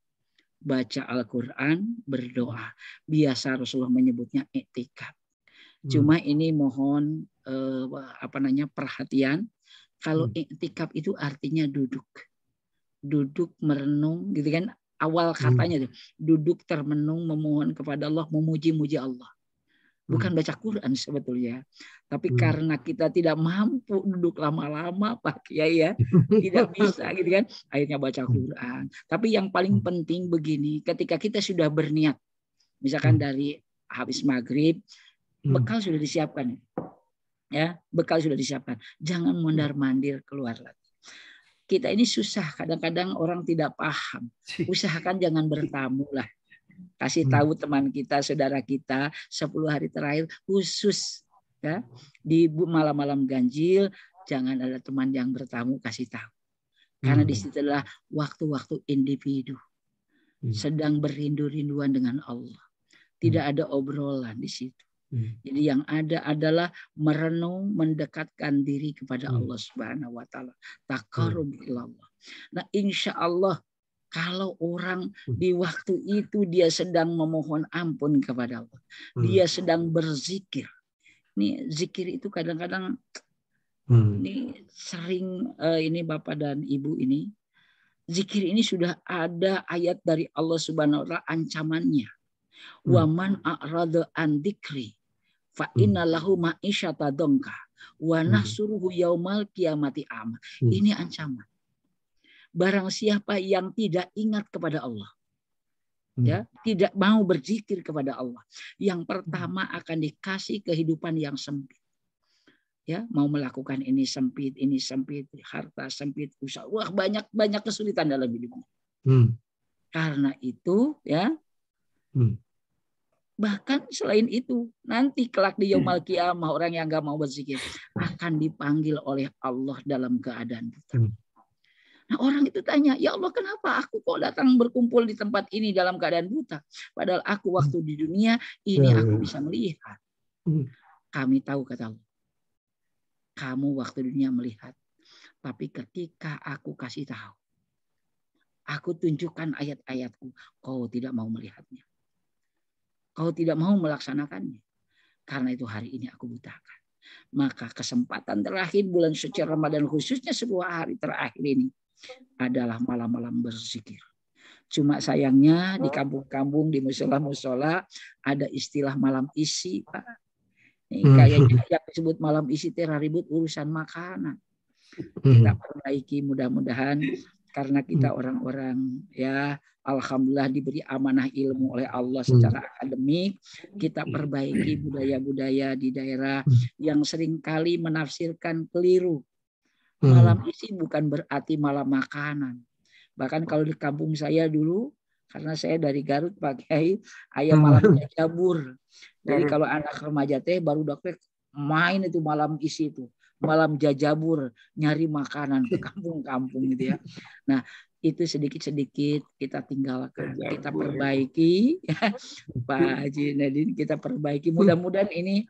S1: baca Al-Qur'an, berdoa. Biasa Rasulullah menyebutnya i'tikaf. Cuma ini mohon perhatian, kalau i'tikaf itu artinya duduk merenung gitu kan, awal katanya duduk termenung memohon kepada Allah, memuji-muji Allah, bukan baca Quran sebetulnya, tapi karena kita tidak mampu duduk lama-lama Pak Kiai ya, tidak bisa gitu kan, akhirnya baca Quran. Tapi yang paling penting begini, ketika kita sudah berniat misalkan dari habis maghrib, bekal sudah disiapkan ya, bekal sudah disiapkan, jangan mondar-mandir keluar lagi. Kita ini susah, kadang-kadang orang tidak paham. Usahakan jangan bertamu lah. Kasih tahu teman kita, saudara kita, 10 hari terakhir khusus ya, di malam-malam ganjil, jangan ada teman yang bertamu, kasih tahu. Karena disitulah waktu-waktu individu sedang berindu-rinduan dengan Allah. Tidak ada obrolan di situ. Jadi yang ada adalah merenung, mendekatkan diri kepada Allah Subhanahu wa taala. Taqarrub ilallah. Nah, insya Allah kalau orang di waktu itu dia sedang memohon ampun kepada Allah, dia sedang berzikir. Nih zikir itu kadang-kadang ini sering ini Bapak dan Ibu ini, zikir ini sudah ada ayat dari Allah Subhanahu wa taala ancamannya. Wa man a'rada an dzikri fa inna lahu ma'isyata dongka wa nahsuruhu yaumal qiyamati a'ma. Ini ancaman. Barang siapa yang tidak ingat kepada Allah, ya, tidak mau berzikir kepada Allah, yang pertama akan dikasih kehidupan yang sempit. Ya, mau melakukan ini sempit, harta sempit, usaha, wah banyak kesulitan dalam hidupnya. Karena itu, ya, bahkan selain itu, nanti kelak di yaumul qiyamah orang yang nggak mau berzikir akan dipanggil oleh Allah dalam keadaan buta. Nah, orang itu tanya, ya Allah kenapa aku kok datang berkumpul di tempat ini dalam keadaan buta? Padahal aku waktu di dunia ini aku bisa melihat. Kami tahu, kata Allah, kamu waktu dunia melihat. Tapi ketika aku kasih tahu, aku tunjukkan ayat-ayatku, kau tidak mau melihatnya. Kau tidak mau melaksanakannya. Karena itu hari ini aku butakan. Maka kesempatan terakhir bulan suci Ramadan, khususnya sebuah hari terakhir ini, adalah malam-malam berzikir. Cuma sayangnya di kampung-kampung, di musola-musola ada istilah malam isi, Pak. Ini kayaknya yang disebut malam isi ribut urusan makanan. Kita perbaiki mudah-mudahan, karena kita orang-orang ya alhamdulillah diberi amanah ilmu oleh Allah secara akademik, kita perbaiki budaya-budaya di daerah yang seringkali menafsirkan keliru. Malam isi bukan berarti malam makanan. Bahkan kalau di kampung saya dulu, karena saya dari Garut Pak Kiai, ayam malam jabur. Jadi kalau anak remaja teh baru dokter main itu malam isi itu, malam jajabur, nyari makanan ke kampung-kampung gitu ya. Nah, itu sedikit-sedikit kita tinggalkan, kita perbaiki, Pak Haji Nadine, kita perbaiki. Mudah-mudahan ini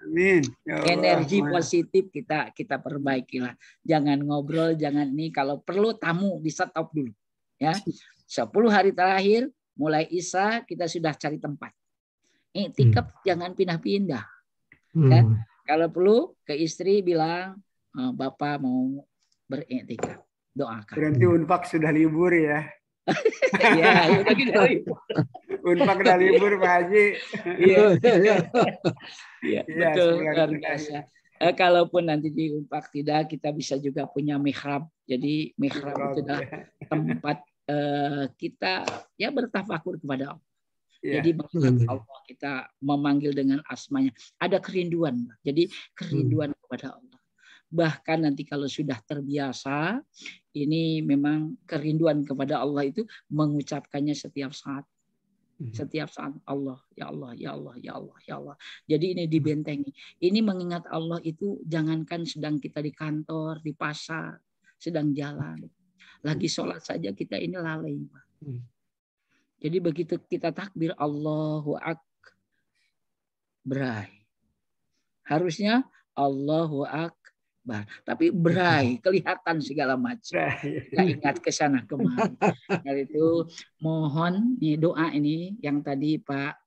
S1: energi positif kita perbaikilah. Jangan ngobrol, jangan ini. Kalau perlu tamu di stop dulu, ya. 10 hari terakhir, mulai Isya kita sudah cari tempat. Iktikaf jangan pindah-pindah. Ya. Kalau perlu ke istri bilang, Bapak mau beriktikaf. Doakan.
S4: Berarti Unpak sudah libur ya.
S1: Ya, udah libur.
S4: Unpak udah libur Pak Haji.
S1: Iya, betul, luar biasa. Kalaupun nanti di Unpak tidak, kita bisa juga punya mihrab. Jadi mihrab itu adalah tempat kita ya bertafakur kepada Allah. Jadi mengingat Allah, kita memanggil dengan asmanya. Ada kerinduan. Jadi kerinduan kepada Allah. Bahkan nanti kalau sudah terbiasa, ini memang kerinduan kepada Allah itu mengucapkannya setiap saat. Setiap saat Allah, ya Allah, ya Allah, ya Allah, ya Allah. Jadi ini dibentengi. Ini mengingat Allah itu jangankan sedang kita di kantor, di pasar, sedang jalan. Lagi sholat saja kita ini lalai. Jadi begitu kita takbir Allahu Akbar. Harusnya Allahu Akbar. Tapi berai, kelihatan segala macam. Kita ingat ke sana kemari. Dari itu mohon nih doa ini yang tadi Pak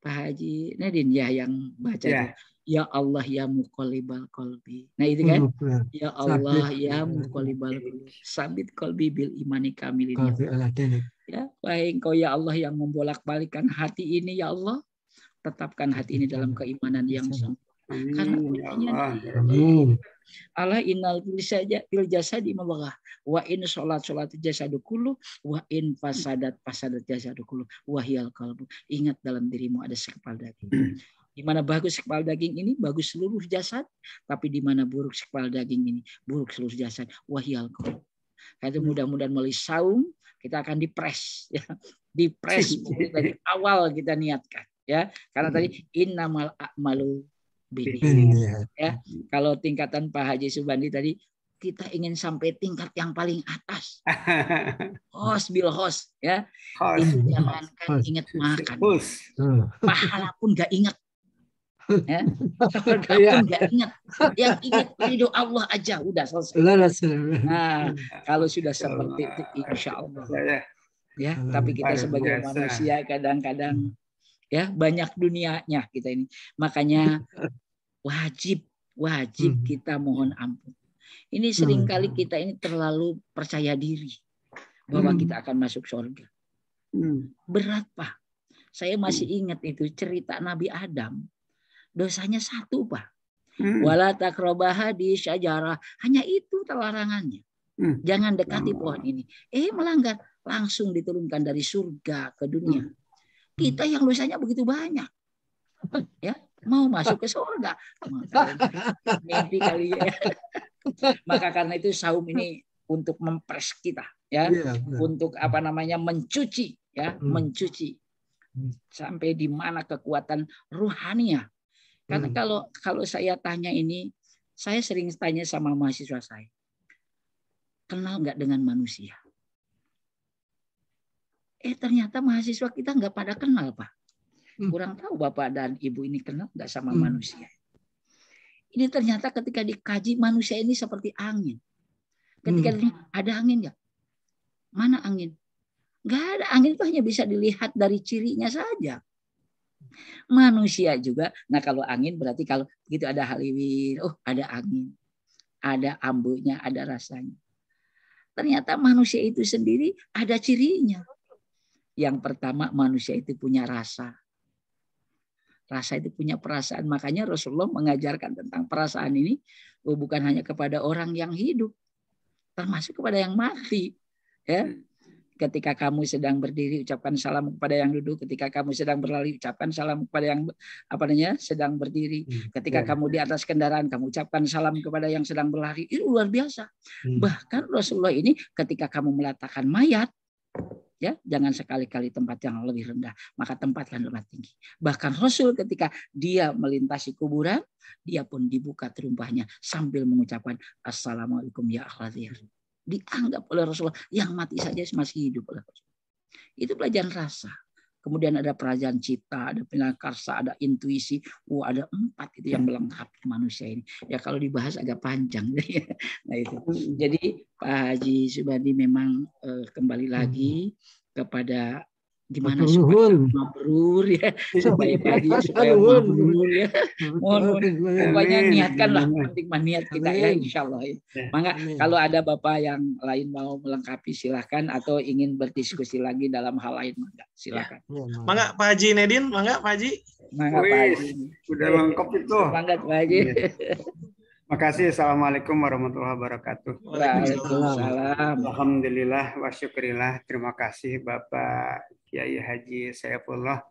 S1: Haji Nadine ya yang baca itu. Ya Allah ya muqallibal qalbi. Nah itu kan. Ya Allah ya muqallibal qalbi. Sabit qalbi bil imani kamilin. Ya, baik Engkau ya Allah yang membolak-balikan hati ini ya Allah. Tetapkan hati ini dalam keimanan yang sempurna. Karena Allah innal fil jasadi mabghah wa in salat jasadu kullu wa in fasadat jasadu kullu wa hiyal qalbu. Ingat dalam dirimu ada sekepal daging. Di mana bagus sekepal daging ini bagus seluruh jasad, tapi di mana buruk sekepal daging ini buruk seluruh jasad, wa hiyal qalbu. Itu mudah-mudahan melalui saum kita akan dipres ya. Dipres dari awal kita niatkan ya. Karena tadi innamal a'malu ya, kalau tingkatan Pak Haji Subandi tadi kita ingin sampai tingkat yang paling atas, host bil host ya, itu jangankan ingat makan, pahala pun nggak ingat, ya, surga pun nggak ingat, yang ingat ridho Allah aja udah selesai. Nah, kalau sudah seperti itu, insya Allah, ya. Tapi kita sebagai manusia kadang-kadang ya banyak dunianya kita ini, makanya wajib kita mohon ampun. Ini seringkali kita ini terlalu percaya diri bahwa kita akan masuk surga. Berat, Pak. Saya masih ingat itu cerita Nabi Adam. Dosanya satu, Pak. Wala taqrabaha di syajarah. Hanya itu larangannya. Jangan dekati pohon ini. Melanggar. Langsung diturunkan dari surga ke dunia. Kita yang dosanya begitu banyak. Ya, mau masuk ke surga. Mimpi kali ya. Maka karena itu saum ini untuk mempres kita, ya, untuk mencuci, ya, mencuci sampai di mana kekuatan ruhaninya. Karena kalau saya tanya ini, saya sering tanya sama mahasiswa saya, kenal nggak dengan manusia? Ternyata mahasiswa kita nggak pada kenal, Pak. Kurang tahu Bapak dan Ibu ini kenal nggak sama manusia. Ini ternyata ketika dikaji manusia ini seperti angin. Ketika ada angin nggak? Mana angin? Nggak ada. Angin itu hanya bisa dilihat dari cirinya saja. Manusia juga. Nah kalau angin berarti kalau begitu ada haliwin, ada angin, ada ambunya, ada rasanya. Ternyata manusia itu sendiri ada cirinya. Yang pertama manusia itu punya rasa. Rasa itu punya perasaan. Makanya Rasulullah mengajarkan tentang perasaan ini bukan hanya kepada orang yang hidup, termasuk kepada yang mati. Ya, ketika kamu sedang berdiri, ucapkan salam kepada yang duduk. Ketika kamu sedang berlari, ucapkan salam kepada yang sedang berdiri. Ketika kamu di atas kendaraan, kamu ucapkan salam kepada yang sedang berlari. Itu luar biasa. Bahkan Rasulullah ini ketika kamu meletakkan mayat, ya, jangan sekali-kali tempat yang lebih rendah, maka tempatkan tempat tinggi. Bahkan Rasul ketika dia melintasi kuburan, dia pun dibuka terumpahnya sambil mengucapkan assalamualaikum ya akhladiyah. Dianggap oleh Rasulullah yang mati saja masih hidup oleh Rasulullah. Itu pelajaran rasa. Kemudian ada pelajaran cipta, ada pinakarsa, ada intuisi. Ada 4 itu yang melengkapi manusia ini. Ya kalau dibahas agak panjang. Nah itu. Jadi Pak Haji Subandi memang kembali lagi kepada gimana supaya mabrur ya, supaya Pak Haji supaya mabrur ya. Mohon pokoknya niatkanlah, penting niat kita ya, insyaallah ya. Maka kalau ada Bapak yang lain mau melengkapi silakan, atau ingin berdiskusi lagi dalam hal lain mangga silakan.
S2: Mangga Pak Haji Nedin, mangga Pak Haji.
S1: Mangga Pak Haji.
S4: Sudah lengkap itu.
S1: Mangga Pak Haji.
S4: Makasih. Assalamualaikum warahmatullahi wabarakatuh.
S1: Waalaikumsalam.
S4: Alhamdulillah wa syukurillah. Terima kasih Bapak Kiai Haji Saifullah.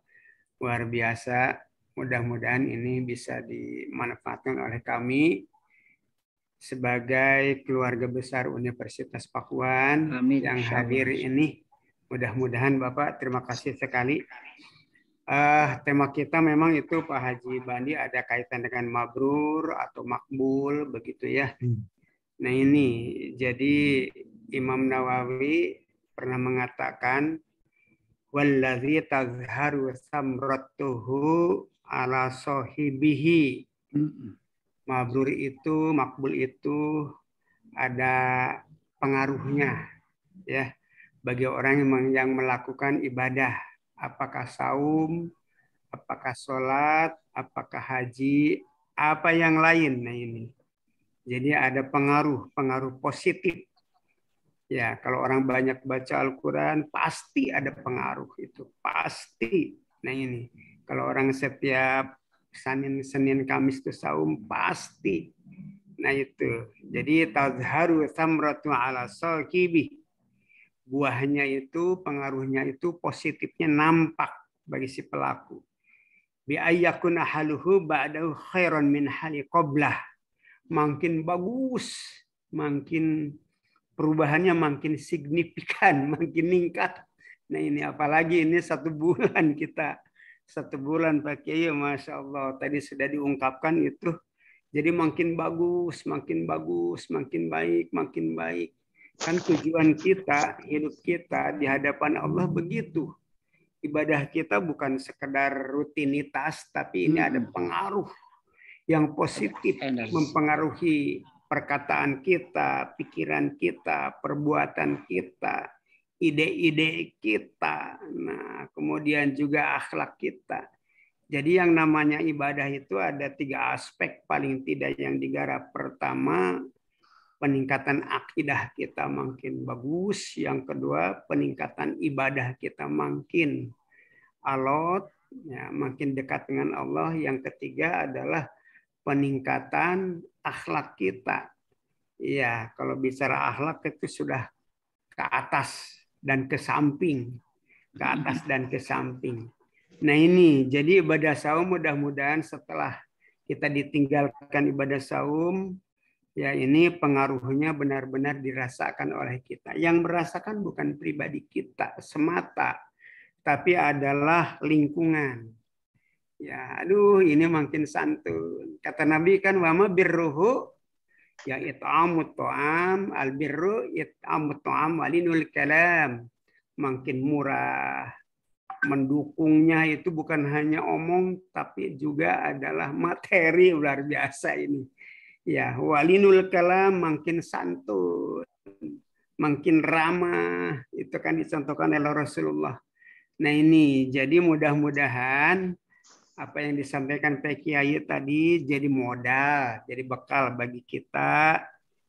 S4: Luar biasa. Mudah-mudahan ini bisa dimanfaatkan oleh kami sebagai keluarga besar Universitas Pakuan.
S1: Amin.
S4: Yang hadir ini. Mudah-mudahan Bapak, terima kasih sekali. Tema kita memang itu Pak Haji Bandi ada kaitan dengan mabrur atau makbul begitu ya. Nah ini jadi Imam Nawawi pernah mengatakan wallazi tazharu samratuhu ala sahibihi. Mabrur itu, makbul itu ada pengaruhnya ya bagi orang yang melakukan ibadah. Apakah saum, apakah sholat, apakah haji, apa yang lain. Nah ini. Jadi ada pengaruh positif. Ya, kalau orang banyak baca Al-Quran, pasti ada pengaruh itu. Pasti. Nah ini. Kalau orang setiap Senin, Kamis itu saum, pasti. Nah itu. Jadi, tazharu samratu ala sahibi. Buahnya itu, pengaruhnya itu positifnya nampak bagi si pelaku. Bi ayyakun haluhu ba'dahu khairan min hali qablah. Makin bagus, makin perubahannya makin signifikan, makin meningkat. Nah ini apalagi ini 1 bulan kita. 1 bulan Pak Kiai, Masya Allah. Tadi sudah diungkapkan itu Jadi makin bagus, makin bagus, makin baik, makin baik. Kan tujuan kita, hidup kita di hadapan Allah begitu. Ibadah kita bukan sekedar rutinitas, tapi ini ada pengaruh yang positif, mempengaruhi perkataan kita, pikiran kita, perbuatan kita, ide-ide kita, nah kemudian juga akhlak kita. Jadi yang namanya ibadah itu ada 3 aspek paling tidak yang digarap. Pertama, peningkatan akidah kita makin bagus. Yang kedua, peningkatan ibadah kita makin alot, ya, makin dekat dengan Allah. Yang ketiga adalah peningkatan akhlak kita. Ya, kalau bicara akhlak itu sudah ke atas dan ke samping, ke atas dan ke samping. Nah ini, jadi ibadah saum mudah-mudahan setelah kita ditinggalkan ibadah saum, ya ini pengaruhnya benar-benar dirasakan oleh kita. Yang merasakan bukan pribadi kita semata, tapi adalah lingkungan. Ya, aduh ini makin santun. Kata Nabi kan, wama birruhu ya it'amut ta'am, albirru it'amut ta'am walinul kalam. Makin murah. Mendukungnya itu bukan hanya omong, tapi juga adalah materi luar biasa ini. Ya, walinul kalam makin santun, makin ramah. Itu kan dicontohkan oleh Rasulullah. Nah ini, jadi mudah-mudahan apa yang disampaikan Pak Kiai tadi jadi modal, jadi bekal bagi kita.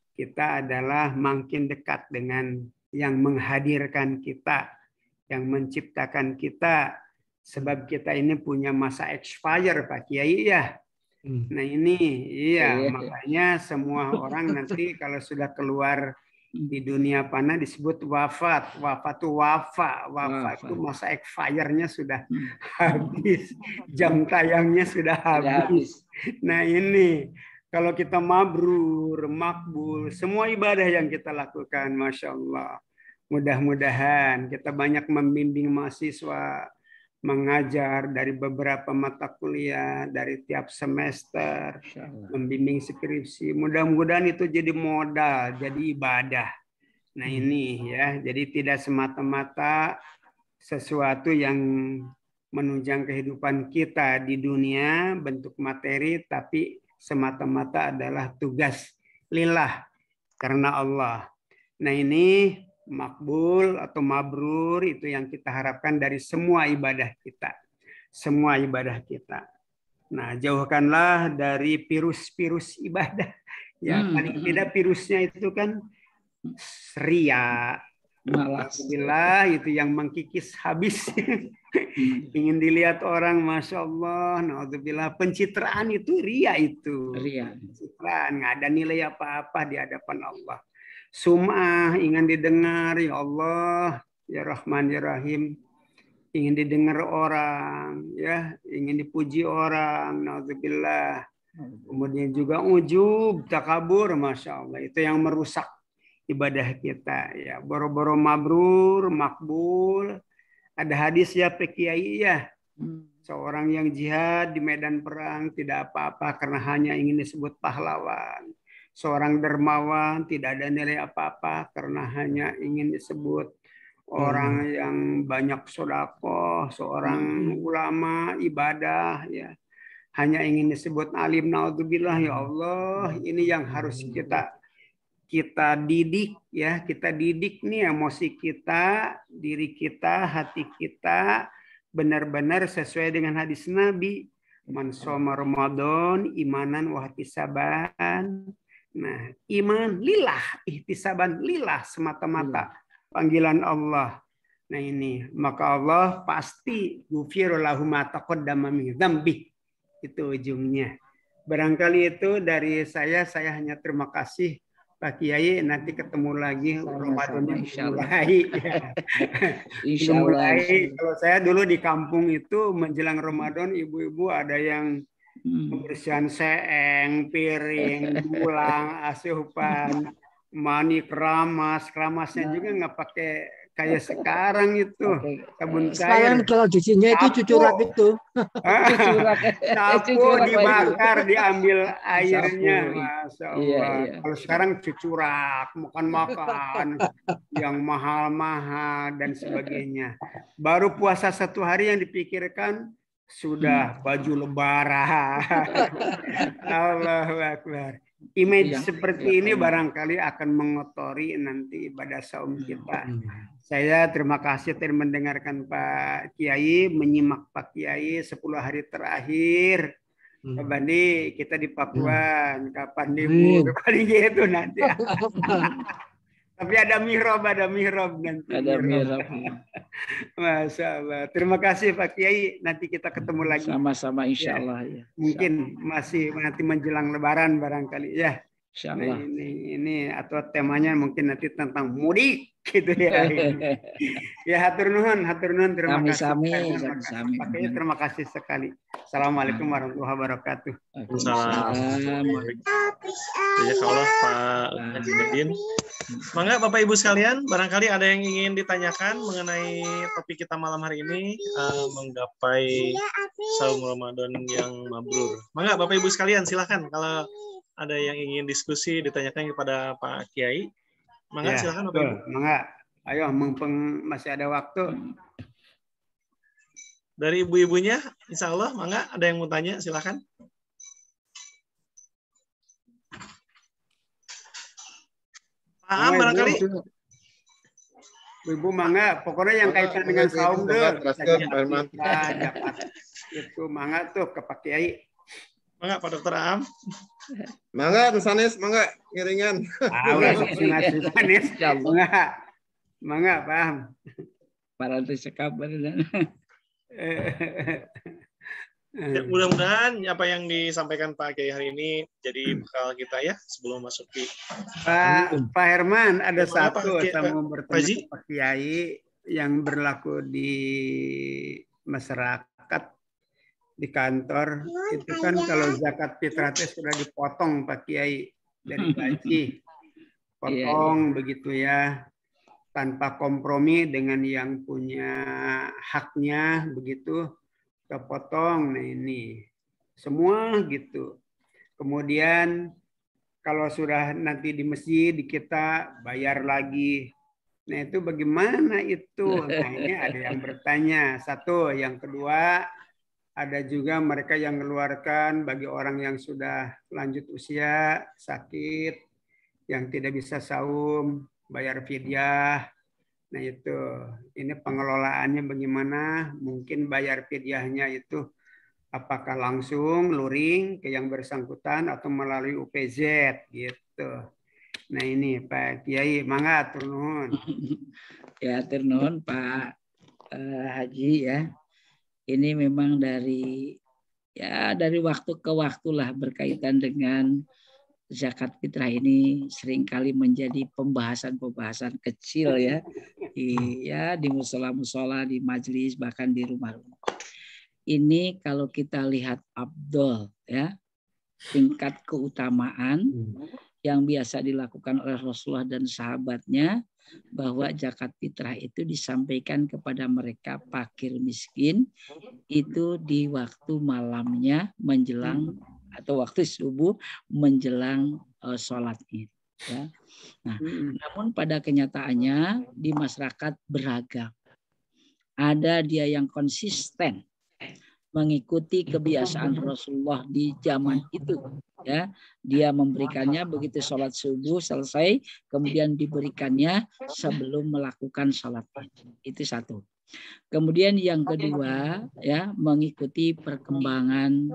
S4: Kita adalah makin dekat dengan yang menghadirkan kita, yang menciptakan kita, sebab kita ini punya masa expire Pak Kiai ya. Nah ini iya, makanya semua orang nanti kalau sudah keluar di dunia panah disebut wafat. Wafat itu wafat itu masa expirednya sudah habis, jam tayangnya sudah habis. Nah ini kalau kita mabrur, makbul, semua ibadah yang kita lakukan, Masya Allah. Mudah-mudahan kita banyak membimbing mahasiswa, mengajar dari beberapa mata kuliah, dari tiap semester, membimbing skripsi. Mudah-mudahan itu jadi modal, jadi ibadah. Nah ini ya, jadi tidak semata-mata sesuatu yang menunjang kehidupan kita di dunia, bentuk materi, tapi semata-mata adalah tugas lillah, karena Allah. Nah ini makbul atau mabrur itu yang kita harapkan dari semua ibadah kita. Semua ibadah kita. Nah, jauhkanlah dari virus-virus ibadah. Ya, paling tidak virusnya itu kan ria. Alhamdulillah itu yang mengkikis habis. Ingin dilihat orang, Masya Allah. Naudzubillah, pencitraan itu ria itu. Pencitraan, nggak ada nilai apa-apa di hadapan Allah. Sum'ah, ingin didengar, ya Allah, ya Rahman, ya Rahim, ingin didengar orang, ya, ingin dipuji orang, naudzubillah. Kemudian juga ujub, takabur, Masya Allah, itu yang merusak ibadah kita. Ya, boro-boro mabrur, makbul. Ada hadis ya Pak Kiai ya, seorang yang jihad di medan perang tidak apa-apa karena hanya ingin disebut pahlawan. Seorang dermawan tidak ada nilai apa-apa karena hanya ingin disebut orang yang banyak sedekah, seorang ulama ibadah ya. Hanya ingin disebut alim, naudzubillah. Ya Allah, ini yang harus kita didik ya, kita didik nih emosi kita, diri kita, hati kita benar-benar sesuai dengan hadis Nabi. Man shoma Ramadan imanan wa ihtisaban. Nah, iman lillah, ihtisaban lillah, semata-mata panggilan Allah. Nah ini, maka Allah pasti ghufira lahu ma taqaddama min dzambi. Itu ujungnya. Barangkali itu dari saya hanya terima kasih Pak Kiai, nanti ketemu lagi Ramadannya mulai. Ya. Mulai. Kalau saya dulu di kampung itu menjelang Ramadan, ibu-ibu ada yang pembersihan seeng, piring, bulang, asupan, mani, keramasnya juga nggak pakai kayak sekarang itu sabun
S3: Sekarang
S4: cair.
S3: kalau cucinya itu cucurak itu.
S4: Sapu dibakar, diambil airnya,
S1: Sapu.
S4: Masya
S1: Iya,
S4: Allah.
S1: iya.
S4: Kalau sekarang cucurak, makan yang mahal-mahal dan sebagainya. Baru puasa 1 hari yang dipikirkan sudah baju lebaran. Allahu Akbar. Image seperti ini barangkali akan mengotori nanti ibadah saum kita. Saya terima kasih telah mendengarkan Pak Kiai, menyimak Pak Kiai 10 hari terakhir. Pak Bandi, kita di Papua, kapan libur? Paling gitu nanti. Tapi ada mihrab nanti.
S1: Ada mihrab.
S4: Masya Allah. Terima kasih Pak Kiai. Nanti kita ketemu lagi.
S1: Sama-sama insya Allah. Ya.
S4: Mungkin masih nanti menjelang Lebaran barangkali ya.
S1: Insya
S4: Nah,
S1: Allah.
S4: ini atau temanya mungkin nanti tentang mudik gitu ya. Ya hatur nuhun terima kasih.
S1: Sami.
S4: Pak Kiai terima kasih sekali. Assalamualaikum warahmatullahi wabarakatuh.
S2: Assalamualaikum. Jazakallah Pak Haji Medin. Mangga Bapak Ibu sekalian, barangkali ada yang ingin ditanyakan mengenai topik kita malam hari ini, menggapai saum Ramadan yang mabrur. Mangga Bapak Ibu sekalian, silakan kalau ada yang ingin diskusi ditanyakan kepada Pak Kiai. Mangga ya, silakan Bapak Ibu.
S4: Mangga. Ayo mumpung masih ada waktu.
S2: Dari ibu-ibunya, insya Allah, mangga ada yang mau tanya, silakan. Paham barangkali.
S4: Ibu mangga, pokoknya yang kaitan dengan saum deh. Itu mangga tuh ke Pak Kiai.
S2: Mangga Pak Dokter Am.
S5: Mangga Sanis, mangga ngiringan.
S4: Sanis. Mangga paham.
S1: Para sekap
S2: Ya, mudah-mudahan apa yang disampaikan Pak Kiai hari ini jadi bekal kita ya sebelum masuk di
S4: Pak Herman ada satu saya mau bertanya ke Pak Kiai yang berlaku di masyarakat di kantor itu kan kalau zakat fitrah sudah dipotong Pak Kiai dari gaji potong begitu ya tanpa kompromi dengan yang punya haknya begitu kepotong. Nah ini semua gitu. Kemudian kalau sudah nanti di masjid kita bayar lagi. Nah itu bagaimana itu? Nah ini ada yang bertanya. Satu, yang kedua ada juga mereka yang mengeluarkan bagi orang yang sudah lanjut usia sakit yang tidak bisa saum bayar fidyah. Nah itu, ini pengelolaannya bagaimana? Mungkin bayar fidyahnya itu apakah langsung luring ke yang bersangkutan atau melalui UPZ gitu. Nah ini Pak Kiai, mangga turun.
S1: Ya turun Pak Haji ya. Ini memang dari waktu ke waktu lah berkaitan dengan zakat fitrah ini seringkali menjadi pembahasan kecil ya di musola-musola, di majelis, bahkan di rumah-rumah. Ini kalau kita lihat afdol ya, tingkat keutamaan yang biasa dilakukan oleh Rasulullah dan sahabatnya bahwa zakat fitrah itu disampaikan kepada mereka fakir miskin itu di waktu malamnya menjelang atau waktu subuh menjelang sholat Id. Ya. Nah, namun pada kenyataannya di masyarakat beragam. Ada dia yang konsisten mengikuti kebiasaan Rasulullah di zaman itu. Ya, dia memberikannya begitu sholat subuh selesai, kemudian diberikannya sebelum melakukan sholat Id. Itu satu. Kemudian yang kedua ya mengikuti perkembangan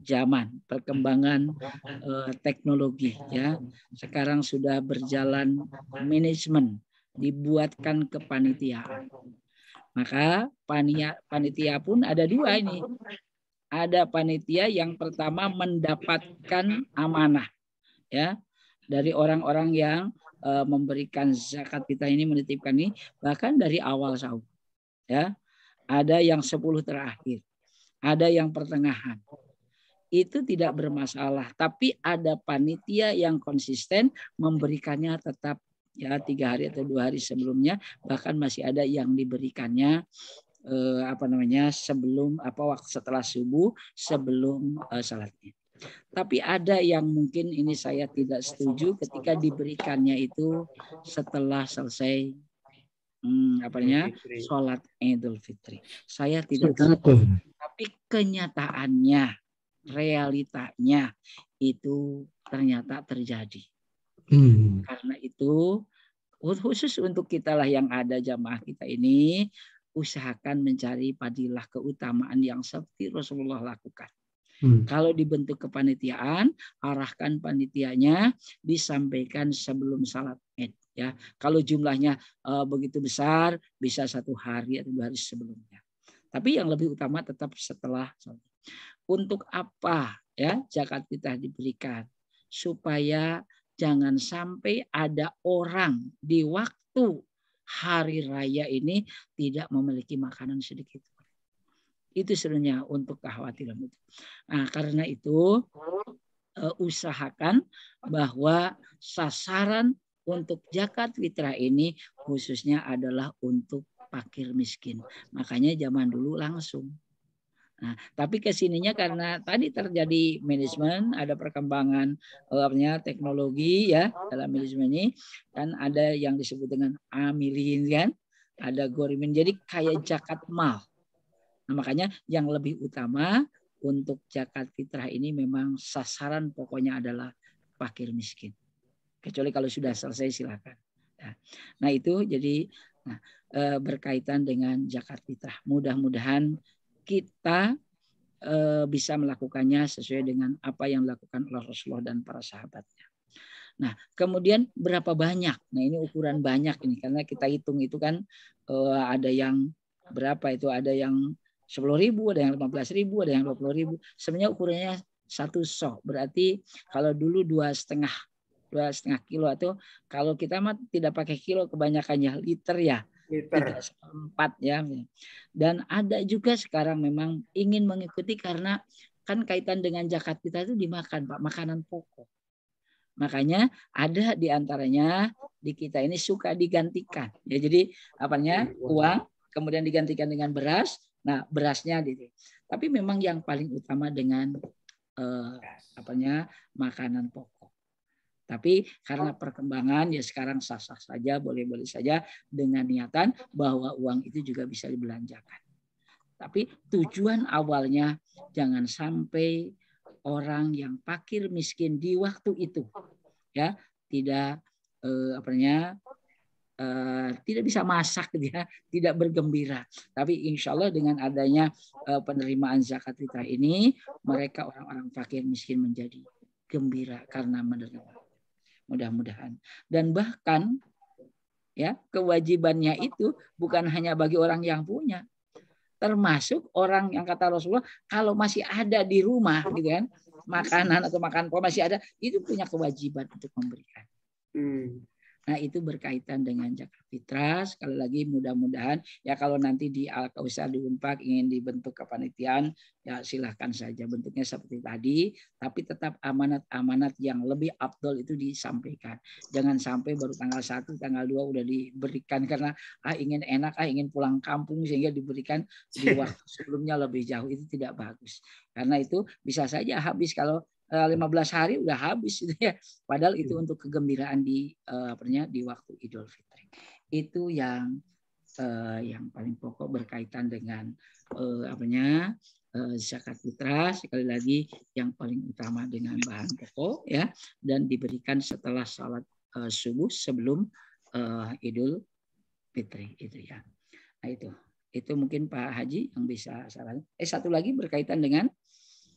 S1: zaman, perkembangan teknologi ya. Sekarang sudah berjalan manajemen, dibuatkan kepanitiaan. Maka panitia pun ada dua ini. Ada panitia yang pertama mendapatkan amanah ya dari orang-orang yang memberikan zakat kita ini, menitipkan ini bahkan dari awal saum. Ya, ada yang 10 terakhir, ada yang pertengahan. Itu tidak bermasalah, tapi ada panitia yang konsisten memberikannya tetap ya 3 hari atau 2 hari sebelumnya, bahkan masih ada yang diberikannya sebelum waktu setelah subuh, sebelum salatnya. Tapi ada yang mungkin ini saya tidak setuju ketika diberikannya itu setelah selesai sholat Idul Fitri. Saya tidak setuju. Tapi kenyataannya, realitanya itu ternyata terjadi. Karena itu khusus untuk kita lah yang ada jamaah kita ini, usahakan mencari fadilah keutamaan yang seperti Rasulullah lakukan. Kalau dibentuk kepanitiaan, arahkan panitianya disampaikan sebelum salat Id. Ya, kalau jumlahnya begitu besar, bisa 1 hari atau 2 hari sebelumnya. Tapi yang lebih utama tetap setelah salat. Untuk apa ya zakat fitrah diberikan? Supaya jangan sampai ada orang di waktu hari raya ini tidak memiliki makanan sedikit. Itu sebenarnya untuk kekhawatiran itu. Nah, karena itu usahakan bahwa sasaran untuk zakat fitrah ini khususnya adalah untuk fakir miskin. Makanya zaman dulu langsung. Nah, tapi kesininya karena tadi terjadi manajemen, ada perkembangan teknologi ya dalam manajemen ini, kan ada yang disebut dengan amilin kan, ada gorimin, jadi kayak zakat mal. Nah, makanya yang lebih utama untuk zakat fitrah ini memang sasaran pokoknya adalah fakir miskin. Kecuali kalau sudah selesai silakan. Nah itu jadi berkaitan dengan zakat fitrah. Mudah-mudahan kita bisa melakukannya sesuai dengan apa yang dilakukan oleh Rasulullah dan para sahabatnya. Nah, kemudian berapa banyak? Nah, ini ukuran banyak ini karena kita hitung itu kan ada yang berapa itu, ada yang 10.000, ada yang 15.000, ada yang 20.000. Sebenarnya ukurannya 1 sok. Berarti kalau dulu 2,5 kilo, atau kalau kita mah tidak pakai kilo kebanyakannya liter ya. 3/4 ya. Dan ada juga sekarang memang ingin mengikuti karena kan kaitan dengan zakat kita itu dimakan Pak, makanan pokok. Makanya ada di antaranya di kita ini suka digantikan. Ya, jadi uang kemudian digantikan dengan beras. Nah, berasnya gitu. Tapi memang yang paling utama dengan makanan pokok. Tapi karena perkembangan ya sekarang sah-sah saja, boleh-boleh saja dengan niatan bahwa uang itu juga bisa dibelanjakan. Tapi tujuan awalnya jangan sampai orang yang fakir miskin di waktu itu ya tidak tidak bisa masak dia, tidak bergembira. Tapi insya Allah dengan adanya penerimaan zakat fitrah ini, mereka orang-orang fakir miskin menjadi gembira karena menerima. Mudah-mudahan. Dan bahkan ya kewajibannya itu bukan hanya bagi orang yang punya, termasuk orang yang kata Rasulullah kalau masih ada di rumah gitu kan, makanan atau makan pokok masih ada, itu punya kewajiban untuk memberikan. Nah, itu berkaitan dengan zakat fitrah. Sekali lagi mudah-mudahan ya kalau nanti di Al-Kausar di Unpad ingin dibentuk kepanitiaan ya silahkan saja bentuknya seperti tadi, tapi tetap amanat-amanat yang lebih afdol itu disampaikan. Jangan sampai baru tanggal 1, tanggal 2 udah diberikan karena ingin enak, ingin pulang kampung sehingga diberikan di waktu sebelumnya lebih jauh. Itu tidak bagus. Karena itu bisa saja habis kalau 15 hari udah habis gitu ya. Padahal itu untuk kegembiraan di waktu Idul Fitri. Itu yang paling pokok berkaitan dengan zakat fitrah. Sekali lagi yang paling utama dengan bahan pokok ya, dan diberikan setelah salat subuh sebelum Idul Fitri itu ya. Nah itu mungkin Pak Haji yang bisa saran. Satu lagi berkaitan dengan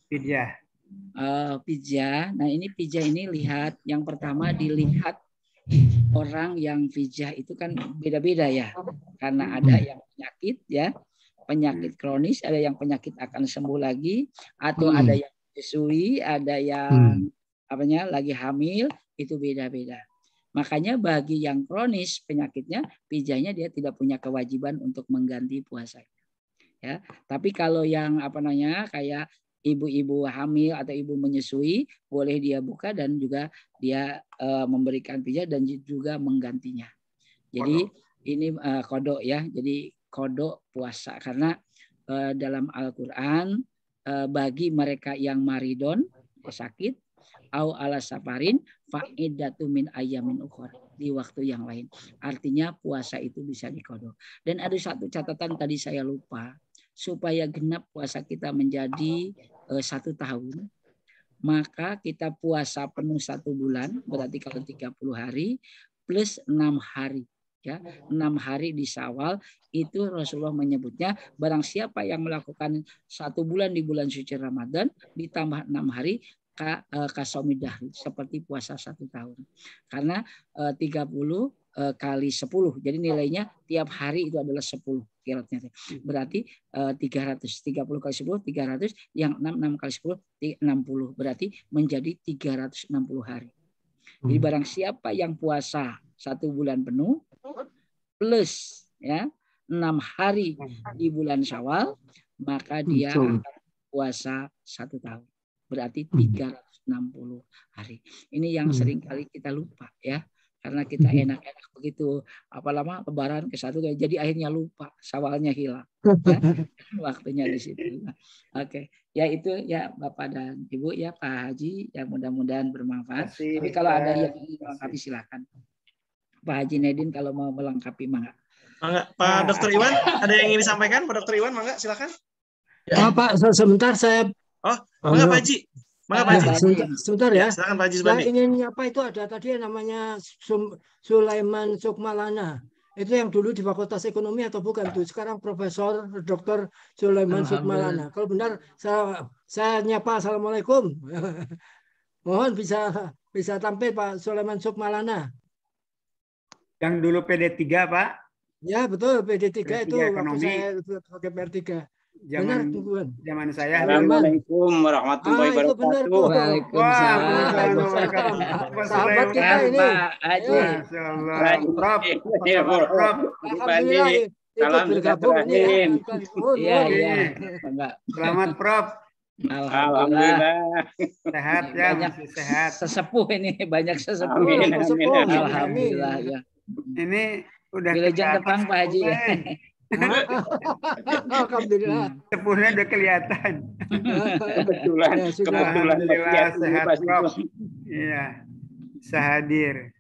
S4: fidyah.
S1: Fidyah. Nah, ini fidyah ini lihat yang pertama dilihat orang yang fidyah itu kan beda-beda ya. Karena ada yang penyakit ya, penyakit kronis, ada yang penyakit akan sembuh lagi, atau ada yang menyusui, ada yang lagi hamil, itu beda-beda. Makanya bagi yang kronis penyakitnya, fidyahnya dia tidak punya kewajiban untuk mengganti puasanya. Ya, tapi kalau yang kayak ibu-ibu hamil atau ibu menyusui boleh dia buka dan juga dia memberikan pijat dan juga menggantinya. Jadi ini kodok ya. Jadi kodok puasa karena dalam Al-Quran bagi mereka yang maridon sakit au ala safarin fa'idatu min ayamin ukhra di waktu yang lain. Artinya puasa itu bisa dikodok. Dan ada satu catatan tadi saya lupa. Supaya genap puasa kita menjadi 1 tahun, maka kita puasa penuh 1 bulan, berarti kalau 30 hari plus 6 hari. Ya, 6 hari di Syawal itu Rasulullah menyebutnya barang siapa yang melakukan 1 bulan di bulan suci Ramadan ditambah 6 hari kasomidah seperti puasa 1 tahun. Karena 30 kali 10. Jadi nilainya tiap hari itu adalah 10 kiratnya. Berarti 300. 30 kali 10 300, yang 6 kali 10 60. Berarti menjadi 360 hari. Jadi barang siapa yang puasa 1 bulan penuh plus ya 6 hari di bulan Syawal, maka dia akan puasa 1 tahun. Berarti 360 hari. Ini yang sering kali kita lupa ya. Karena kita enak-enak begitu apa lama lebaran ke 1 jadi akhirnya lupa, Syawalnya hilang. Ya. Waktunya di situ. Oke. Ya itu ya Bapak dan Ibu ya Pak Haji, yang mudah-mudahan bermanfaat. Tapi kalau ada yang ingin melengkapi silakan. Pak Haji Nedin kalau mau melengkapi mangga.
S2: Mangga. Pak Dr. Iwan, ada yang ingin disampaikan? Pak Dr. Iwan, mangga silakan.
S3: Pak, sebentar saya.
S2: Mangga Pak Haji. Mangga Pak Haji.
S3: Sebentar ya.
S2: Silakan Pak Haji
S3: Saya
S2: Subandi.
S3: ingin apa itu ada tadi yang namanya Sulaiman Sukmalana. Itu yang dulu di Fakultas Ekonomi atau bukan tuh? Sekarang Profesor Dr. Sulaiman Sukmalana. Kalau benar saya nyapa Assalamualaikum. Mohon bisa tampil Pak Sulaiman Sukmalana.
S4: Yang dulu PD3 Pak.
S3: Ya betul PD3 itu
S4: ekonomi.
S3: waktu saya pakai PR3. Benar Tuan.
S4: Zaman saya.
S6: Assalamualaikum warahmatullahi wabarakatuh.
S3: Benar,
S1: Waalaikumsalam.
S3: Sahabat kita ini.
S4: Prof.
S3: Alhamdulillah ikut bergabung ini.
S1: Iya.
S4: Selamat Prof.
S1: Alhamdulillah.
S4: Sehat ya,
S1: banyak
S4: sehat.
S1: Sesepuh ini, banyak sesepuh.
S6: Amin.
S1: Alhamdulillah ya.
S4: Ini udah
S1: Wilujeng depan Pak Haji.
S3: Alhamdulillah.
S4: Sepuhnya udah kelihatan.
S6: Kebetulan.
S4: Alhamdulillah sehat Prof. Iya. Sehadir.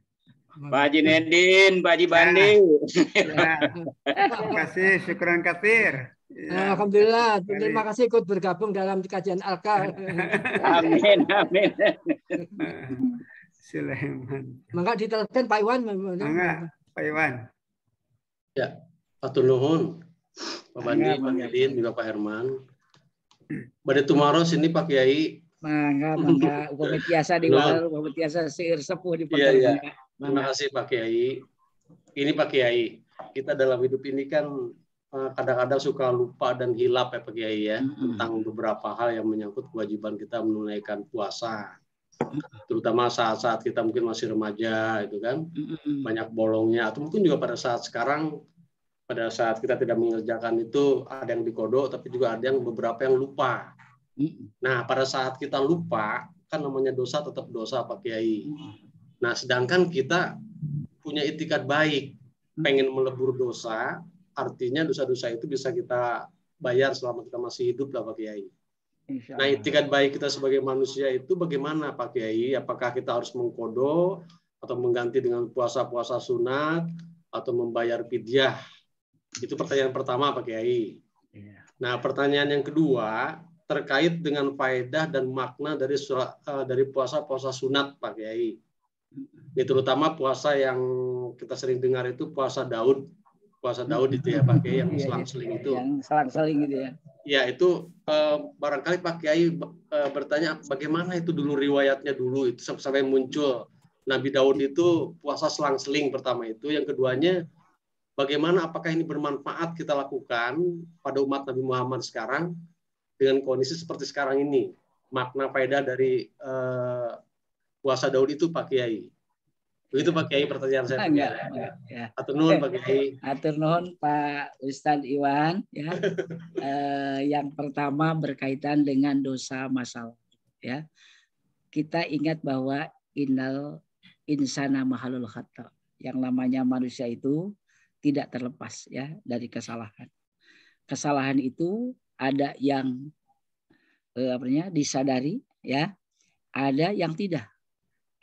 S6: Pak Haji Nedin, Pak Haji Bandi.
S4: Ya. Terima kasih, syukran katsir.
S3: Ya. Alhamdulillah, terima kasih ikut bergabung dalam kajian Alka.
S6: Amin.
S4: Sulaiman.
S3: Mangga ditelepon Pak Iwan.
S4: Mangga Pak Iwan.
S7: Ya, Pak Nuhun, Pak Bandi, Pak Nedin, juga Pak Herman. Pada Tumaros ini Pak Kiai.
S1: Mangga. Upami tiasa di wal, upami tiasa seueur sepuh di Pekan.
S7: Iya. Terima kasih Pak Kiai. Ini Pak Kiai, kita dalam hidup ini kan kadang-kadang suka lupa dan hilap ya Pak Kiai ya, tentang beberapa hal yang menyangkut kewajiban kita menunaikan puasa. Terutama saat-saat kita mungkin masih remaja itu kan, banyak bolongnya, atau mungkin juga pada saat sekarang, pada saat kita tidak mengerjakan itu ada yang dikodok, tapi juga ada yang beberapa yang lupa. Nah pada saat kita lupa kan namanya dosa tetap dosa Pak Kiai. Nah sedangkan kita punya itikat baik, pengen melebur dosa, artinya dosa-dosa itu bisa kita bayar selama kita masih hidup lah Pak Kiai. Nah itikat baik kita sebagai manusia itu bagaimana Pak Kiai? Apakah kita harus mengkodok atau mengganti dengan puasa-puasa sunat atau membayar fidyah? Itu pertanyaan pertama Pak Kiai. Nah pertanyaan yang kedua terkait dengan faedah dan makna dari puasa-puasa sunat Pak Kiai. Ini terutama puasa yang kita sering dengar itu puasa Daud. Puasa Daud itu ya Pak Kiai, yang selang-seling itu.
S1: Yang selang-seling gitu ya.
S7: Ya itu barangkali Pak Kiai bertanya bagaimana itu dulu riwayatnya dulu itu sampai muncul Nabi Daud itu puasa selang-seling pertama itu. Yang keduanya bagaimana apakah ini bermanfaat kita lakukan pada umat Nabi Muhammad sekarang dengan kondisi seperti sekarang ini. Makna faedah dari puasa Daud itu Pak Kiai. Begitu Pak Kiai pertanyaan saya.
S1: Enggak, ya.
S7: Atur nuhun Pak Kiai.
S1: Atur nuhun Pak Ustadz Iwan ya. Yang pertama berkaitan dengan dosa masa lalu ya. Kita ingat bahwa innal insana mahalul khata. Yang namanya manusia itu tidak terlepas ya dari kesalahan. Kesalahan itu ada yang disadari ya, ada yang tidak.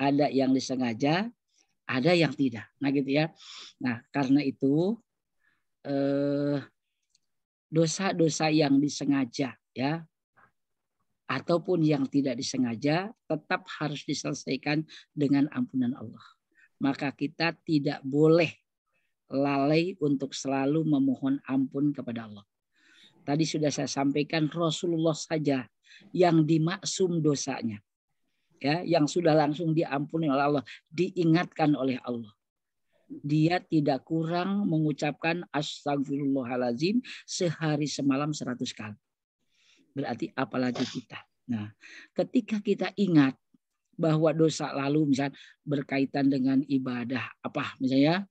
S1: Ada yang disengaja, ada yang tidak. Nah gitu ya. Nah karena itu dosa-dosa yang disengaja ya ataupun yang tidak disengaja tetap harus diselesaikan dengan ampunan Allah. Maka kita tidak boleh lalai untuk selalu memohon ampun kepada Allah. Tadi sudah saya sampaikan Rasulullah saja yang dimaksum dosanya. Ya, yang sudah langsung diampuni oleh Allah, diingatkan oleh Allah. Dia tidak kurang mengucapkan astagfirullahaladzim sehari semalam 100 kali. Berarti apalagi kita. Nah, ketika kita ingat bahwa dosa lalu misalnya berkaitan dengan ibadah apa misalnya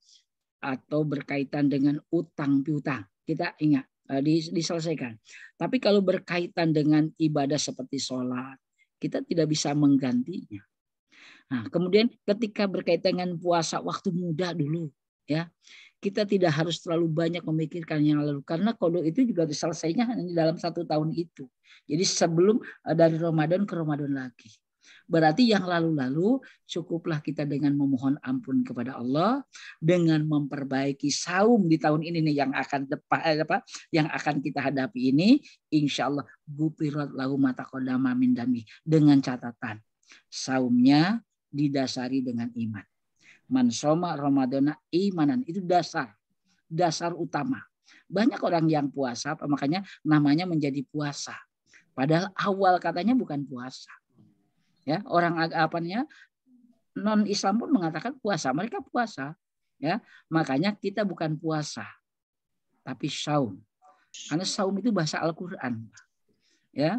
S1: atau berkaitan dengan utang piutang, kita ingat diselesaikan. Tapi kalau berkaitan dengan ibadah seperti sholat, kita tidak bisa menggantinya. Nah, kemudian ketika berkaitan dengan puasa waktu muda dulu, ya kita tidak harus terlalu banyak memikirkan yang lalu karena qada itu juga diselesaikannya hanya dalam 1 tahun itu. Jadi sebelum dari Ramadan ke Ramadan lagi. Berarti yang lalu-lalu cukuplah kita dengan memohon ampun kepada Allah, dengan memperbaiki saum di tahun ini nih yang akan kita hadapi ini, insya Allah gufirat lahu ma taqaddama min dami, dengan catatan saumnya didasari dengan iman. Man shoma ramadana imanan, itu dasar utama. Banyak orang yang puasa, makanya namanya menjadi puasa. Padahal awal katanya bukan puasa. Ya, orang non Islam pun mengatakan puasa, mereka puasa, ya. Makanya kita bukan puasa, tapi saum. Karena saum itu bahasa Al-Qur'an. Ya.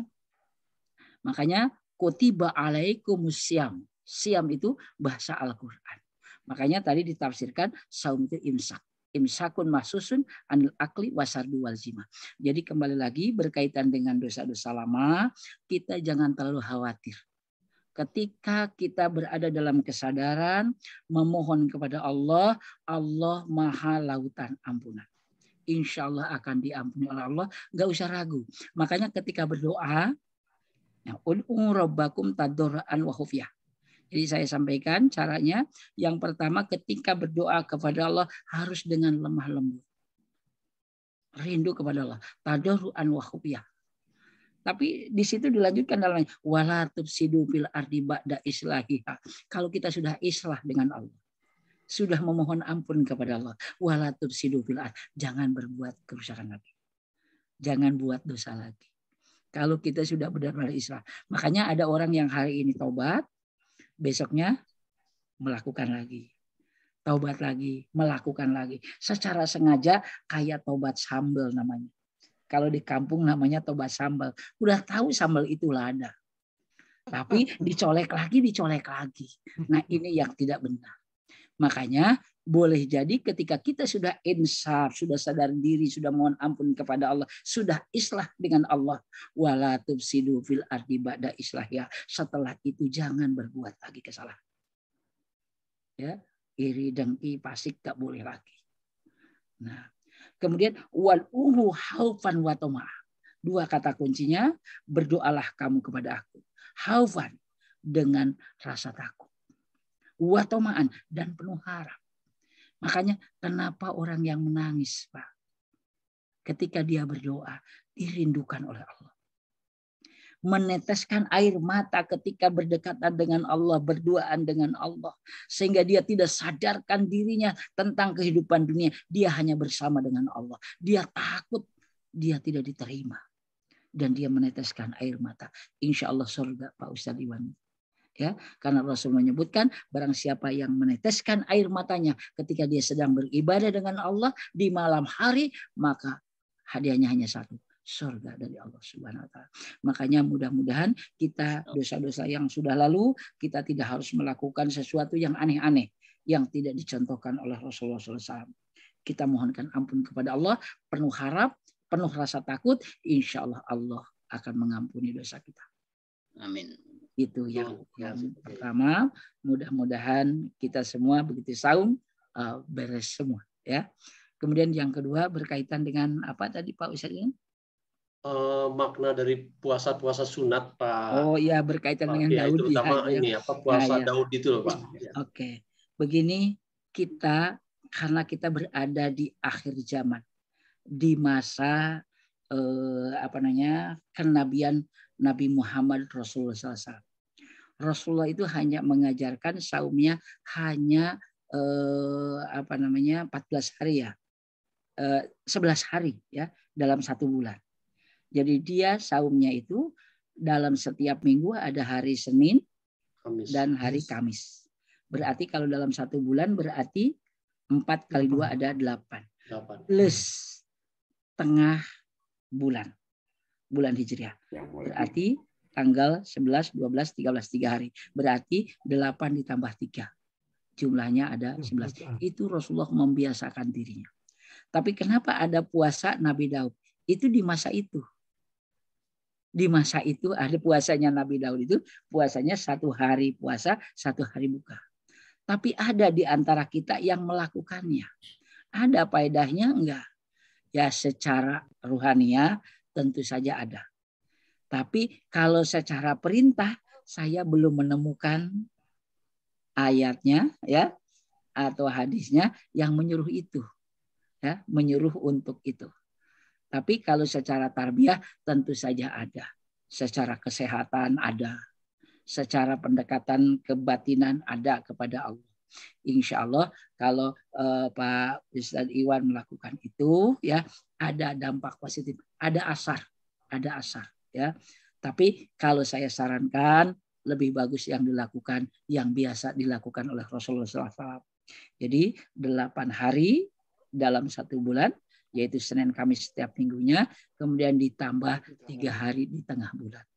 S1: Makanya kutiba alaikumus syiyam. Syiyam itu bahasa Al-Qur'an. Makanya tadi ditafsirkan saum itu imsak. Imsakun mahsusun anil akli wasardu wal zima. Jadi kembali lagi berkaitan dengan dosa-dosa lama, kita jangan terlalu khawatir. Ketika kita berada dalam kesadaran, memohon kepada Allah, Allah maha lautan ampunan. Insya Allah akan diampuni oleh Allah, nggak usah ragu. Makanya ketika berdoa, ud'u rabbakum tadarruan wa khufyah. Jadi saya sampaikan caranya, yang pertama ketika berdoa kepada Allah harus dengan lemah lembut. Rindu kepada Allah, tadarruan wa khufyah. Tapi di situ dilanjutkan dalamnya wala tufsidu fil ardi ba'da islahiha. Kalau kita sudah islah dengan Allah, sudah memohon ampun kepada Allah, wala tufsidu fil ardi, jangan berbuat kerusakan lagi. Jangan buat dosa lagi. Kalau kita sudah benar-benar islah. Makanya ada orang yang hari ini taubat, besoknya melakukan lagi. Taubat lagi, melakukan lagi. Secara sengaja kayak taubat sambal namanya. Kalau di kampung namanya tobat sambal. Udah tahu sambal itu lada. Tapi dicolek lagi. Nah ini yang tidak benar. Makanya boleh jadi ketika kita sudah insaf, sudah sadar diri, sudah mohon ampun kepada Allah, sudah islah dengan Allah. Wala tufsidu fil ardi ba'da islahya. Setelah itu jangan berbuat lagi kesalahan. Ya, iri, dengki, fasik gak boleh lagi. Nah, kemudian wal'uhu haufan wa toma'ah. 2 kata kuncinya, berdoalah kamu kepada aku. Haufan, dengan rasa takut. Wa toma'an, dan penuh harap. Makanya kenapa orang yang menangis, Pak? Ketika dia berdoa, dirindukan oleh Allah. Meneteskan air mata ketika berdekatan dengan Allah, berduaan dengan Allah. Sehingga dia tidak sadarkan dirinya tentang kehidupan dunia. Dia hanya bersama dengan Allah. Dia takut dia tidak diterima. Dan dia meneteskan air mata. Insya Allah surga, Pak Ustadz Iwan. Ya, karena Rasul menyebutkan barang siapa yang meneteskan air matanya ketika dia sedang beribadah dengan Allah di malam hari, maka hadiahnya hanya satu. Surga dari Allah Subhanahu wa taala. Makanya mudah-mudahan kita dosa-dosa yang sudah lalu kita tidak harus melakukan sesuatu yang aneh-aneh. yang tidak dicontohkan oleh Rasulullah SAW. Kita mohonkan ampun kepada Allah, penuh harap, penuh rasa takut, insya Allah Allah akan mengampuni dosa kita.
S6: Amin.
S1: Itu yang pertama. Mudah-mudahan kita semua begitu saum beres semua, ya. Kemudian yang kedua berkaitan dengan apa tadi Pak Ustadz?
S7: Makna dari puasa-puasa sunat, Pak.
S1: Oh iya, berkaitan dengan Daud,
S7: terutama
S1: ya.
S7: ini apa puasa
S1: ya.
S7: Daud itu loh, Pak.
S1: Oke. Begini, kita karena kita berada di akhir zaman, di masa kenabian Nabi Muhammad Rasulullah SAW. Rasulullah itu hanya mengajarkan saumnya hanya 14 hari ya, 11 hari ya dalam 1 bulan. Jadi dia saumnya itu dalam setiap minggu ada hari Senin dan hari Kamis. Berarti kalau dalam 1 bulan berarti 4 kali 2 ada 8. Plus tengah bulan Hijriah. Berarti tanggal 11, 12, 13, 3 hari. Berarti 8 ditambah 3. Jumlahnya ada 11. Itu Rasulullah membiasakan dirinya. Tapi kenapa ada puasa Nabi Daud? Itu di masa itu. Di masa itu ada puasanya Nabi Daud itu, puasanya 1 hari puasa, 1 hari buka. Tapi ada di antara kita yang melakukannya. Ada faedahnya enggak? Ya secara ruhaniah tentu saja ada. Tapi kalau secara perintah saya belum menemukan ayatnya ya atau hadisnya yang menyuruh itu. Ya, menyuruh untuk itu. Tapi kalau secara tarbiyah tentu saja ada. Secara kesehatan ada. Secara pendekatan kebatinan ada kepada Allah. Insya Allah kalau Pak Ustadz Iwan melakukan itu ya ada dampak positif. Ada asar ya. Tapi kalau saya sarankan lebih bagus yang dilakukan yang biasa dilakukan oleh Rasulullah SAW. Jadi 8 hari dalam 1 bulan, yaitu Senin Kamis setiap minggunya, kemudian ditambah 3 hari di tengah bulan.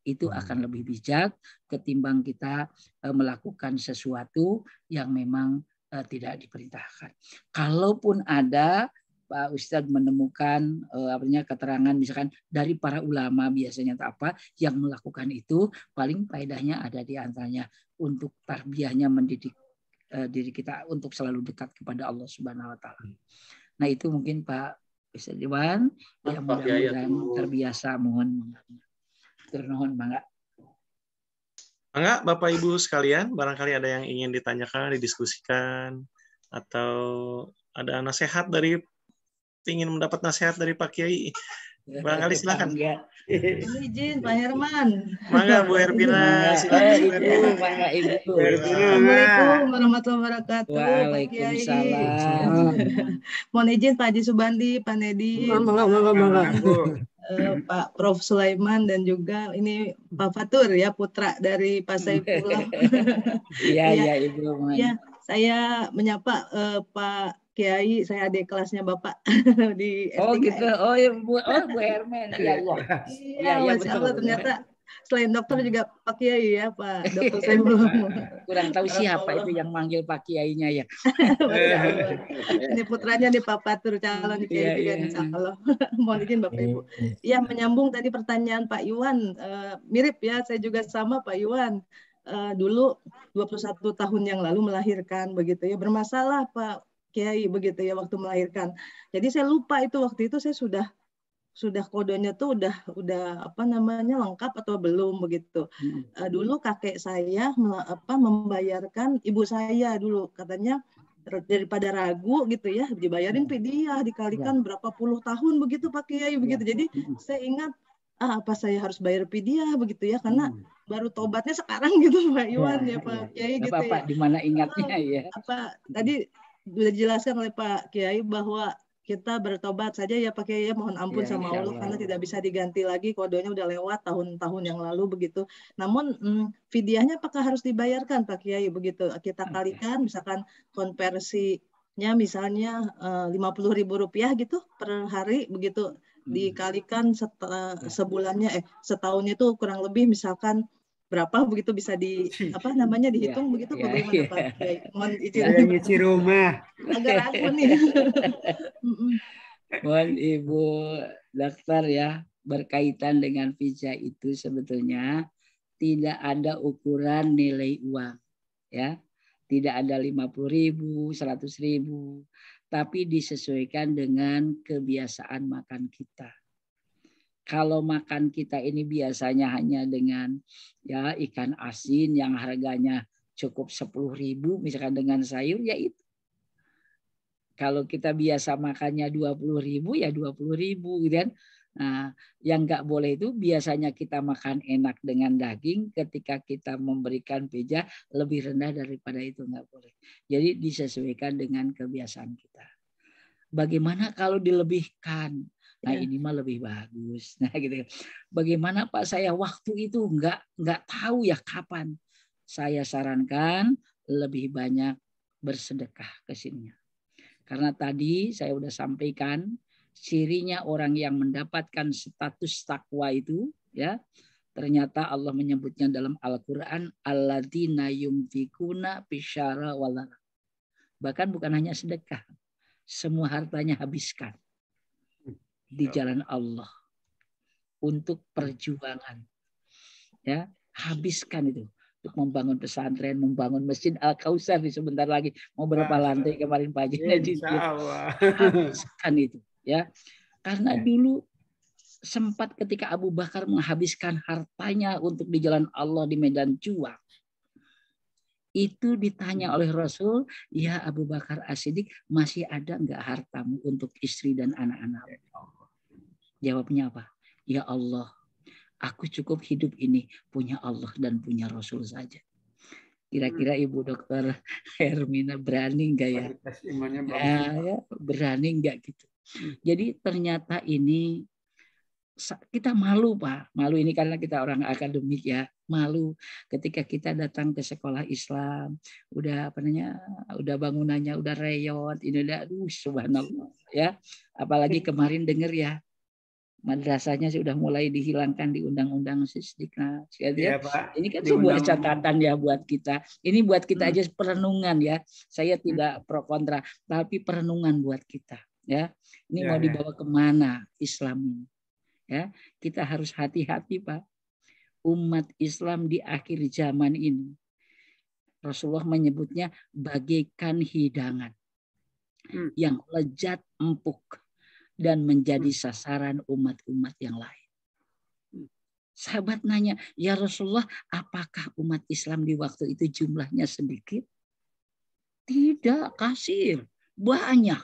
S1: Itu akan lebih bijak ketimbang kita melakukan sesuatu yang memang tidak diperintahkan. Kalaupun ada Pak Ustadz menemukan keterangan misalkan dari para ulama biasanya apa yang melakukan itu, paling faedahnya ada di antaranya untuk tarbiyahnya mendidik diri kita untuk selalu dekat kepada Allah Subhanahu wa taala. Nah, itu mungkin Pak Ustadz Iwan yang mudah-mudahan terbiasa mohon. Turnuhun mangga.
S2: Mangga Bapak Ibu sekalian, barangkali ada yang ingin ditanyakan, didiskusikan atau ada nasihat ingin mendapat nasihat dari Pak Kiai. Barangkali silakan.
S8: Izin Pak Herman.
S2: Mangga Bu Herpina, silakan.
S1: Mangga Ibu.
S8: Assalamualaikum warahmatullahi wabarakatuh.
S1: Waalaikumsalam.
S8: Mohon izin Pak Haji Subandi, Pak Nedi, Pak Prof Sulaiman dan juga ini Pak Fatur ya putra dari Pak Saifullah.
S1: Iya Ibu.
S8: Ya, saya menyapa Pak Kiai, saya adik kelasnya Bapak di S3.
S1: Oh gitu, Bu Herman, ya Allah.
S8: Iya, Masya Allah ternyata selain dokter juga Pak Kiai ya, Pak Dokter saya belum.
S1: Kurang tahu siapa itu yang manggil Pak Kiainya ya.
S8: Ini putranya nih Pak Fatur, calon Kiai juga insya Allah. Mohon izin Bapak Ibu. Ya menyambung tadi pertanyaan Pak Iwan, mirip ya, saya juga sama Pak Iwan. Dulu 21 tahun yang lalu melahirkan begitu ya, bermasalah Pak Kiai begitu ya waktu melahirkan. Jadi saya lupa itu waktu itu saya sudah kodenya tuh udah lengkap atau belum begitu. Dulu kakek saya membayarkan ibu saya dulu, katanya daripada ragu gitu ya, dibayarin fidyah dikalikan berapa puluh tahun begitu Pak Kiai begitu. Jadi saya ingat apa saya harus bayar fidyah begitu ya, karena baru tobatnya sekarang gitu Pak Iwan ya Pak Kiai gitu
S1: ya. Di mana ingatnya ya.
S8: Tadi sudah dijelaskan oleh Pak Kiai bahwa kita bertobat saja ya Pak Kiai ya, mohon ampun sama Allah karena tidak bisa diganti lagi, kodenya udah lewat tahun-tahun yang lalu begitu. Namun fidyahnya apakah harus dibayarkan Pak Kiai begitu? Kita kalikan misalkan konversinya misalnya Rp50.000 gitu per hari begitu, dikalikan sebulannya setahunnya itu kurang lebih misalkan berapa begitu bisa dihitung begitu bagaimana Pak? Baik, mohon izin.
S4: Saya nyuci rumah.
S8: Agak ragu nih.
S1: Mohon Ibu Dokter ya, berkaitan dengan visa itu sebetulnya tidak ada ukuran nilai uang ya. Tidak ada 50.000, 100.000, tapi disesuaikan dengan kebiasaan makan kita. Kalau makan kita ini biasanya hanya dengan ya ikan asin yang harganya cukup 10.000 misalkan dengan sayur ya itu. Kalau kita biasa makannya 20.000 ya 20.000 gitu kan. Nah, yang nggak boleh itu biasanya kita makan enak dengan daging, ketika kita memberikan peja lebih rendah daripada itu, nggak boleh. Jadi disesuaikan dengan kebiasaan kita. Bagaimana kalau dilebihkan? Nah ini mah lebih bagus. Nah gitu. Bagaimana Pak, saya waktu itu nggak tahu ya kapan. Saya sarankan lebih banyak bersedekah ke sininya. Karena tadi saya udah sampaikan cirinya orang yang mendapatkan status takwa itu ya, ternyata Allah menyebutnya dalam Al-Qur'an alladzina yunfikuna bisyara wal. Bahkan bukan hanya sedekah, semua hartanya habiskan di jalan Allah untuk perjuangan. Ya, habiskan itu untuk membangun pesantren, membangun masjid Al-Kausar di sebentar lagi. Mau berapa lantai kemarin Pak Haji? Habiskan itu. Ya, karena dulu sempat ketika Abu Bakar menghabiskan hartanya untuk di jalan Allah di medan juang, itu ditanya oleh Rasul, ya Abu Bakar As-Siddiq, masih ada nggak hartamu untuk istri dan anak-anak? Jawabnya apa? Ya Allah, aku cukup hidup ini punya Allah dan punya Rasul saja. Kira-kira Ibu Dokter Hermina berani nggak ya? Ya, berani nggak gitu? Jadi ternyata ini kita malu Pak, malu ini karena kita orang akademik ya, malu ketika kita datang ke sekolah Islam, udah udah bangunannya udah reyot, ini udah, subhanallah ya, apalagi kemarin dengar ya, madrasahnya sudah mulai dihilangkan di Undang-Undang Sisdiknas. Ya, Pak. Ini kan sebuah catatan ya buat kita. Ini buat kita aja perenungan ya. Saya tidak pro kontra, tapi perenungan buat kita. Ya, ini mau dibawa kemana Islam ini? Ya, kita harus hati-hati Pak. Umat Islam di akhir zaman ini, Rasulullah menyebutnya bagaikan hidangan yang lezat empuk dan menjadi sasaran umat-umat yang lain. Sahabat nanya, ya Rasulullah, apakah umat Islam di waktu itu jumlahnya sedikit? Tidak, kasir, banyak.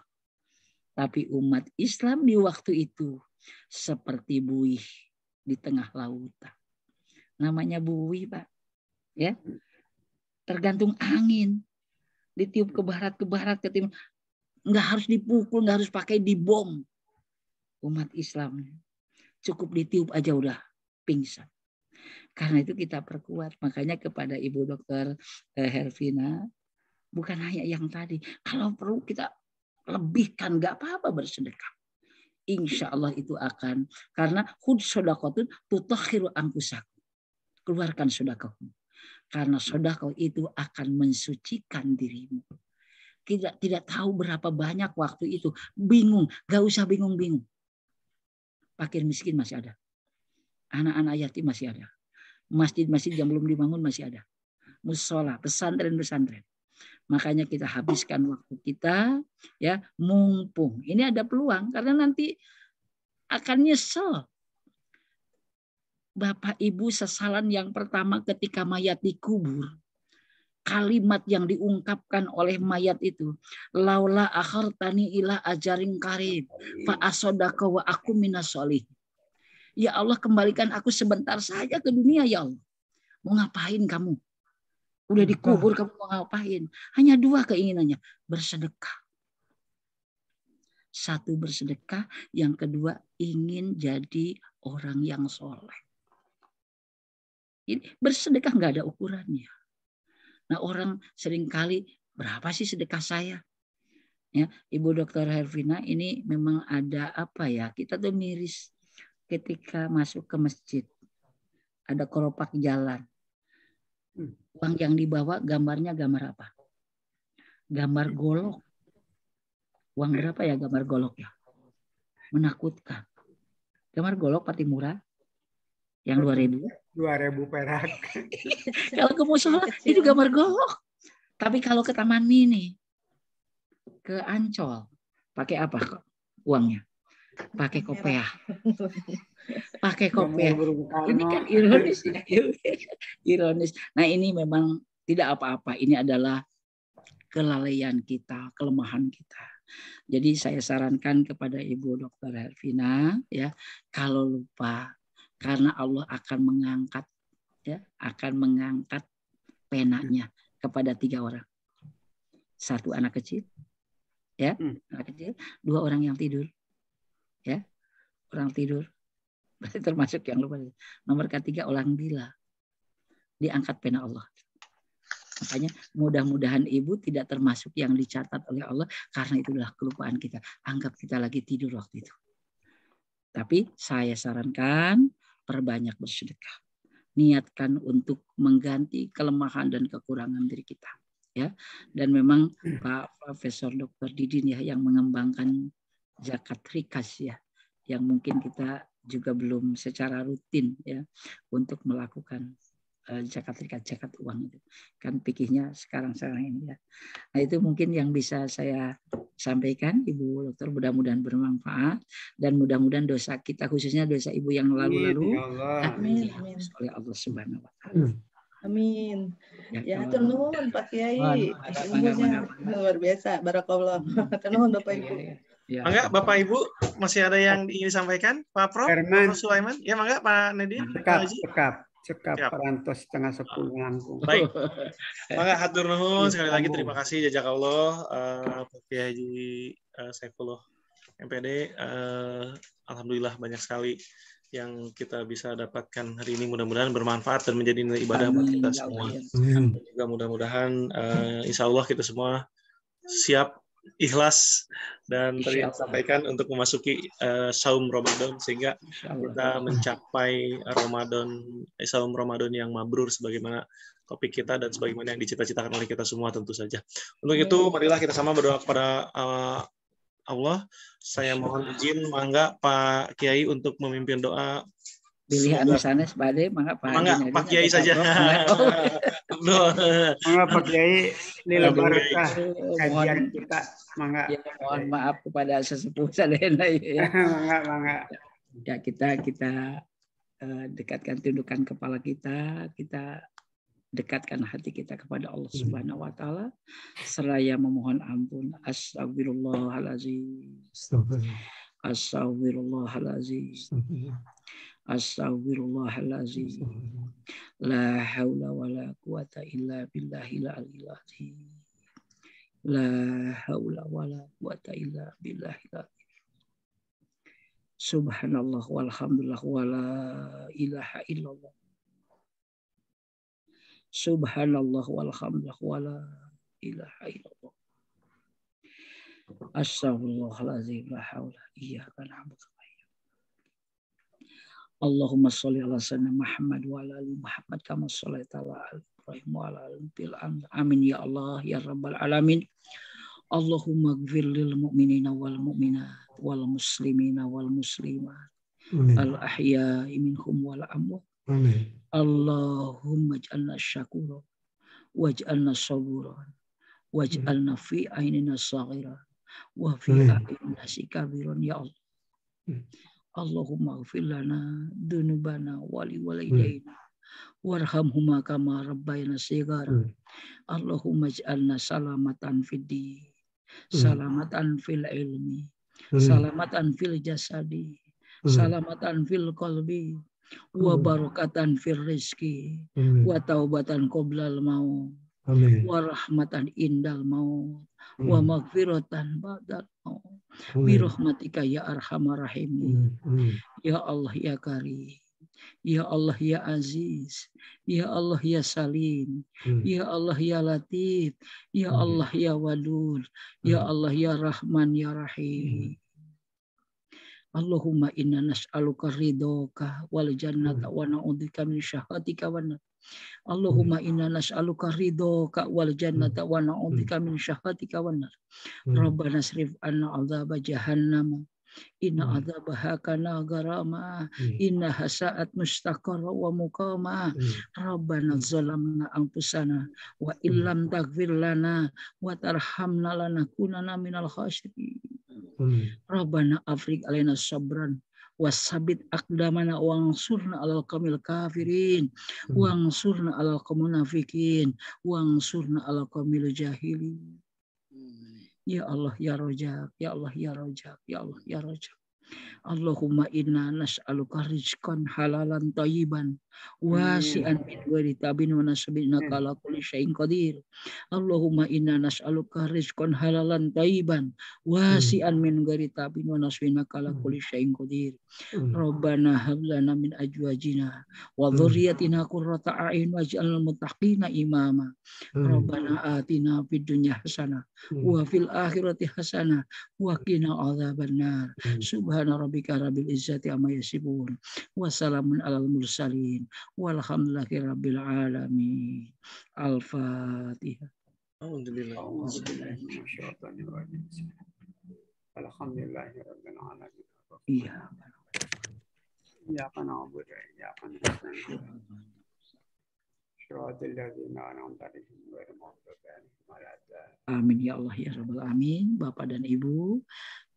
S1: Tapi umat Islam di waktu itu seperti buih di tengah lautan. Namanya buih Pak. Ya, tergantung angin. Ditiup ke barat, ke timur. Nggak harus dipukul, nggak harus pakai dibom. Umat Islam cukup ditiup aja udah pingsan. Karena itu kita perkuat. Makanya kepada Ibu Dokter Hervina, bukan hanya yang tadi. Kalau perlu kita lebihkan, nggak apa-apa bersedekah. Insya Allah itu akan, karena hud sodakotun tutahhiru anfusakum. Keluarkan sedekahmu. Karena sedekah itu akan mensucikan dirimu. Tidak tahu berapa banyak waktu itu. Bingung, nggak usah bingung-bingung. Fakir miskin masih ada. Anak-anak yatim masih ada. Masjid-masjid yang belum dibangun masih ada. Musola, pesantren-pesantren. Makanya kita habiskan waktu kita ya mumpung. Ini ada peluang karena nanti akan nyesel. Bapak Ibu, sesalan yang pertama ketika mayat dikubur. Kalimat yang diungkapkan oleh mayat itu, laula akhartani ila ajarin karim fa asodaka wa aku minas solih. Ya Allah, kembalikan aku sebentar saja ke dunia ya Allah. Mau ngapain kamu? Udah dikubur kamu mau ngapain? Hanya dua keinginannya, bersedekah. Satu bersedekah, yang kedua ingin jadi orang yang soleh. Ini bersedekah nggak ada ukurannya. Nah orang seringkali berapa sih sedekah saya? Ya, Ibu Dokter Hervina, ini memang ada apa ya? Kita tuh miris ketika masuk ke masjid. Ada keropak jalan. Uang yang dibawa gambarnya gambar apa? Gambar golok. Uang berapa ya gambar golok ya? Menakutkan. Gambar golok pati murah. Yang 2.000.
S4: 2.000 perak.
S1: Kalau ke musola itu gambar golok. Tapi kalau ke Taman Mini, ke Ancol, pakai apa kok uangnya? Pakai kopiah. Pakai kopiah. Ini kan ironis ya. Ironis. Nah ini memang tidak apa-apa. Ini adalah kelalaian kita, kelemahan kita. Jadi saya sarankan kepada Ibu Dr. Hervina, ya, kalau lupa, karena Allah akan mengangkat, ya, akan mengangkat penanya kepada 3 orang. 1 anak kecil, ya, anak kecil, 2 orang yang tidur, ya, orang tidur, termasuk yang lupa. Nomor ketiga orang gila, diangkat pena Allah. Makanya mudah-mudahan ibu tidak termasuk yang dicatat oleh Allah karena itulah kelupaan kita. Anggap kita lagi tidur waktu itu. Tapi saya sarankan perbanyak bersedekah. Niatkan untuk mengganti kelemahan dan kekurangan diri kita. Ya, dan memang Pak Profesor Dr. Didin ya yang mengembangkan zakat rikas ya, yang mungkin kita juga belum secara rutin ya untuk melakukan zakat rikas, zakat uang itu kan pikirnya sekarang ini ya. Nah itu mungkin yang bisa saya sampaikan Ibu Dokter, mudah-mudahan bermanfaat dan mudah-mudahan dosa kita khususnya dosa ibu yang lalu-lalu
S8: amin
S1: oleh Allah Subhanahu wa taala.
S8: Amin. Ya, hatur nuhun Pak Kiai. Ilmunya luar biasa. Barakallah. Hatur nuhun Bapak Ibu.
S2: Mangga Bapak Ibu masih ada yang ingin disampaikan? Pak Prof, Prof. Sulaiman. Ya mangga Pak Nedin.
S4: Cekap perantos setengah 10 langkung.
S2: Baik. Mangga hatur nuhun sekali lagi, terima kasih jazakallah Pak Kiai Haji Saifullah MPD. Alhamdulillah banyak sekali yang kita bisa dapatkan hari ini, mudah-mudahan bermanfaat dan menjadi nilai ibadah buat kita semua. Dan juga mudah-mudahan insya Allah kita semua siap, ikhlas, dan tadi sampaikan untuk memasuki saum Ramadan sehingga kita mencapai saum Ramadan yang mabrur sebagaimana topik kita dan sebagaimana yang dicita-citakan oleh kita semua tentu saja. Untuk itu marilah kita sama berdoa kepada Allah. Saya mohon izin mangga Pak Kiai untuk memimpin doa.
S1: Pilihan sanes Bade, mangga
S2: Pak Kiai saja.
S4: Mangga Pak Kiai lila barokah kajian kita. Mangga.
S1: Ya, mohon maaf kepada sesepuh sadayana ya.
S4: Mangga.
S1: Ya kita dekatkan tundukan kepala kita dekatkan hati kita kepada Allah Subhanahu wa taala seraya memohon ampun. Astagfirullahalazim. Astagfirullahalazim. Astagfirullahalazim. La haula wala quwata illa billahil aliyil azim. La haula wala quwata illa billahil azim. Subhanallah walhamdulillah wala ilaha illallah. Subhanallah walhamdulillah wala ilaha illallah. Astaghfirullahalazim la haula iyyaka na'budu wa iyyaka. Allahumma shalli ala sayyidina Muhammad wa ala ali Muhammad kama shallaita ala Ibrahim wa ala ali Ibrahim. Amin ya Allah ya rabbal alamin. Allahumma ighfir lil mu'minina wal mu'minat wal muslimina wal muslimat al ahya'i minhum wal amwat. Amin. Allahumma ij'alna syakura waj'alna saburan waj'alna fi ainina saghira wa fi ainina sikabiran ya Allah. Allahumma ighfir lana dzunubana wa li walidayna warhamhuma kama rabbayana shighara. Allahumma ij'alna salamatan fid din, salamatan fil ilmi, salamatan fil jasadi, salamatan fil qalbi, wa barakatan fir rizki, wa taubatan qoblal maut, wa rahmatan indal maut, wa maghfiratan ba'dal maut. Bi rahmatika ya arhamar rahimin. Ya Allah ya Karim. Ya Allah ya Aziz. Ya Allah ya Salim. Ya Allah ya Latif. Ya Allah ya Wadud. Ya Allah ya Rahman ya Rahim. Allahumma inna nas'aluka ridhoka wal jannata wa na'udzubika min syahwatika wan nar. Allahumma inna nas'aluka ridhoka wal jannata wa na'udzubika min syahwatika wan nar. Rabbana srif anna 'adzaba jahannam. Inna adzabaha kana garama, inna hasa'at mustaqarra wa muqama. Rabbana zalamna anfusana wa illam taghfir lana wa tarhamna lanakunanna minal khasirin. Rabbana afriq alaina sabran wasabit aqdamana wangsurna alal qamil kafirin wangsurna alal munafikin wangsurna alal qamil jahilin. Ya Allah ya Rojak, ya Allah ya Rojak, ya Allah ya Rojak. Allahumma inna nas'aluka rizqan halalan thayyiban wasi'an min ghairi tabin wa nasbina kala kulli syai'in qadir. Allahumma inna nas'aluka rizqan halalan thayyiban wasi'an min ghairi tabin wa nasbina kala kulli syai'in qadir. Rabbana hab lana min azwajina wa dhurriyyatina qurrata a'yun waj'alna muttaqina imama. Rabbana atina fid dunya hasanah wa fil akhirati hasanah wa qina adzabannar. Subhana rabbika rabbil izzati amma yasifun wa salamun alal mursalin walhamdulillahi rabbil alamin. Al-Fatihah.
S2: Alhamdulillah.
S4: Alhamdulillahi rabbil alamin.
S1: Iya.
S4: Ya kana abudu ya kana nasta'in. Syiratal ladzina an'amta 'alaihim ghairil maghdubi 'alaihim waladdallin.
S1: Amin ya Allah ya rabbal alamin. Bapak dan Ibu,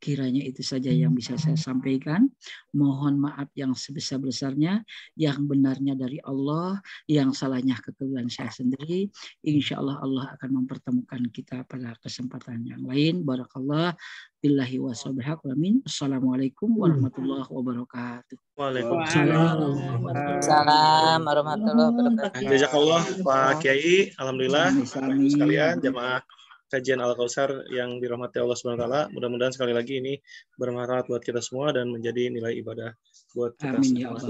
S1: kiranya itu saja yang bisa saya sampaikan. Mohon maaf yang sebesar-besarnya, yang benarnya dari Allah, yang salahnya kekeliruan saya sendiri. Insya Allah Allah akan mempertemukan kita pada kesempatan yang lain. Barakallah. Billahi wa sahbihi amin. Assalamualaikum warahmatullahi wabarakatuh.
S2: Waalaikumsalam
S9: warahmatullahi wabarakatuh.
S2: Jazakallah Pak Kiai. Alhamdulillah Bapak Ibu sekalian, jamaah kajian Al-Kautsar yang dirahmati Allah Subhanahu wa taala. Mudah-mudahan sekali lagi ini bermanfaat buat kita semua dan menjadi nilai ibadah buat kita semua.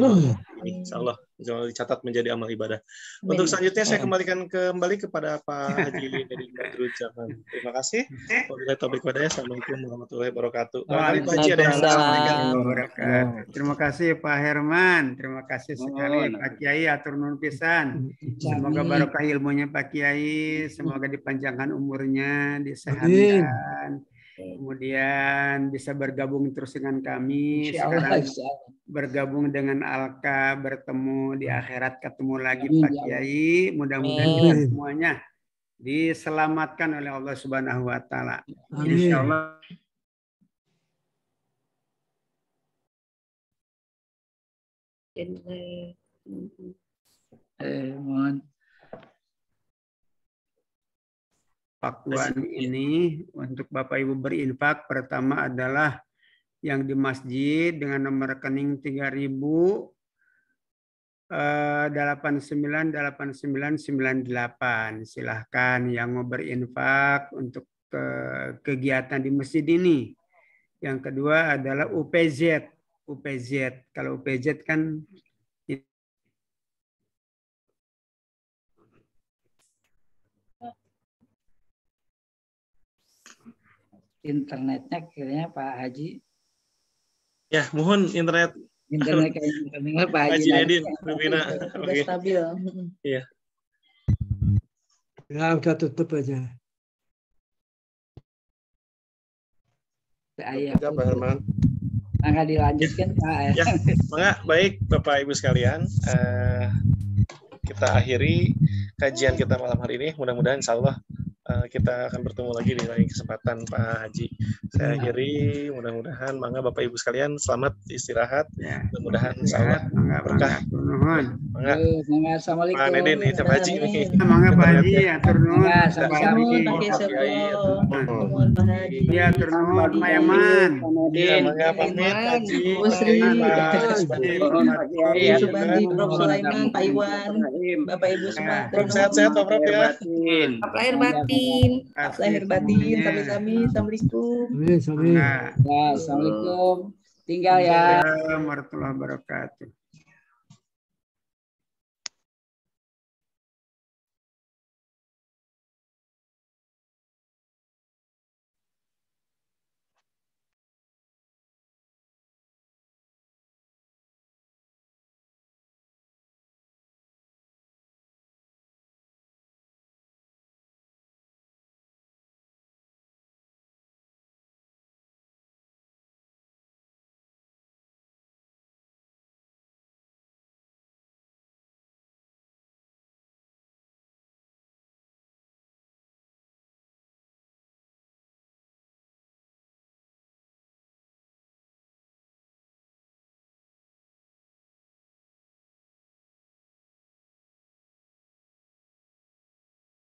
S2: Insyaallah dicatat menjadi amal ibadah. Untuk selanjutnya saya kembalikan kembali kepada Pak Haji Nedi Badruzaman. Terima kasih. Wabillahi taufiq wal hidayah. Assalamualaikum warahmatullahi wabarakatuh.
S4: Terima kasih Pak Herman. Terima kasih sekali Pak Kiai atur nuhun pisan. Semoga barokah ilmunya Pak Kiai, semoga dipanjangkan umurnya, disehatkan. Kemudian bisa bergabung terus dengan kami. Sekarang bergabung dengan Alka, bertemu di akhirat, ketemu lagi Pak Kiai. Mudah-mudahan kita semuanya diselamatkan oleh Allah Subhanahu wa taala. Insyaallah. Fakwan ini untuk Bapak Ibu berinfak, pertama adalah yang di masjid dengan nomor rekening 3.0898998. Silahkan yang mau berinfak untuk kegiatan di masjid ini. Yang kedua adalah UPZ. Kalau UPZ kan
S1: internetnya kayaknya Pak Haji.
S2: Ya, mohon internet
S1: kayaknya Pak
S2: Haji Nedi Rubina.
S8: Sudah stabil.
S2: Iya.
S3: Ya, udah tutup aja.
S5: Sudah Pak Herman.
S1: Nggak dilanjutkan Pak.
S2: Ya, maka baik Bapak Ibu sekalian, kita akhiri kajian kita malam hari ini. Mudah-mudahan insya Allah kita akan bertemu lagi di lain kesempatan Pak Haji. Saya akhiri, mudah-mudahan mangga Bapak Ibu sekalian selamat istirahat. Mudah-mudahan insya Allah berkah. Mangga.
S1: Assalamualaikum.
S2: Pak Nedin ini Pak Haji ini.
S4: Mangga Pak Haji ya turun. Ya turun Pak Yaman.
S2: Iya, mangga pamit Haji.
S8: Musri. Subandi, Prof Sulaiman, Pak Iwan, Bapak Ibu semua.
S2: Sehat-sehat Pak Prof ya.
S8: Lahir batin, sami-sami. Assalamualaikum.
S1: Assalamualaikum. Tinggal ya.
S4: Assalamualaikum warahmatullahi wabarakatuh.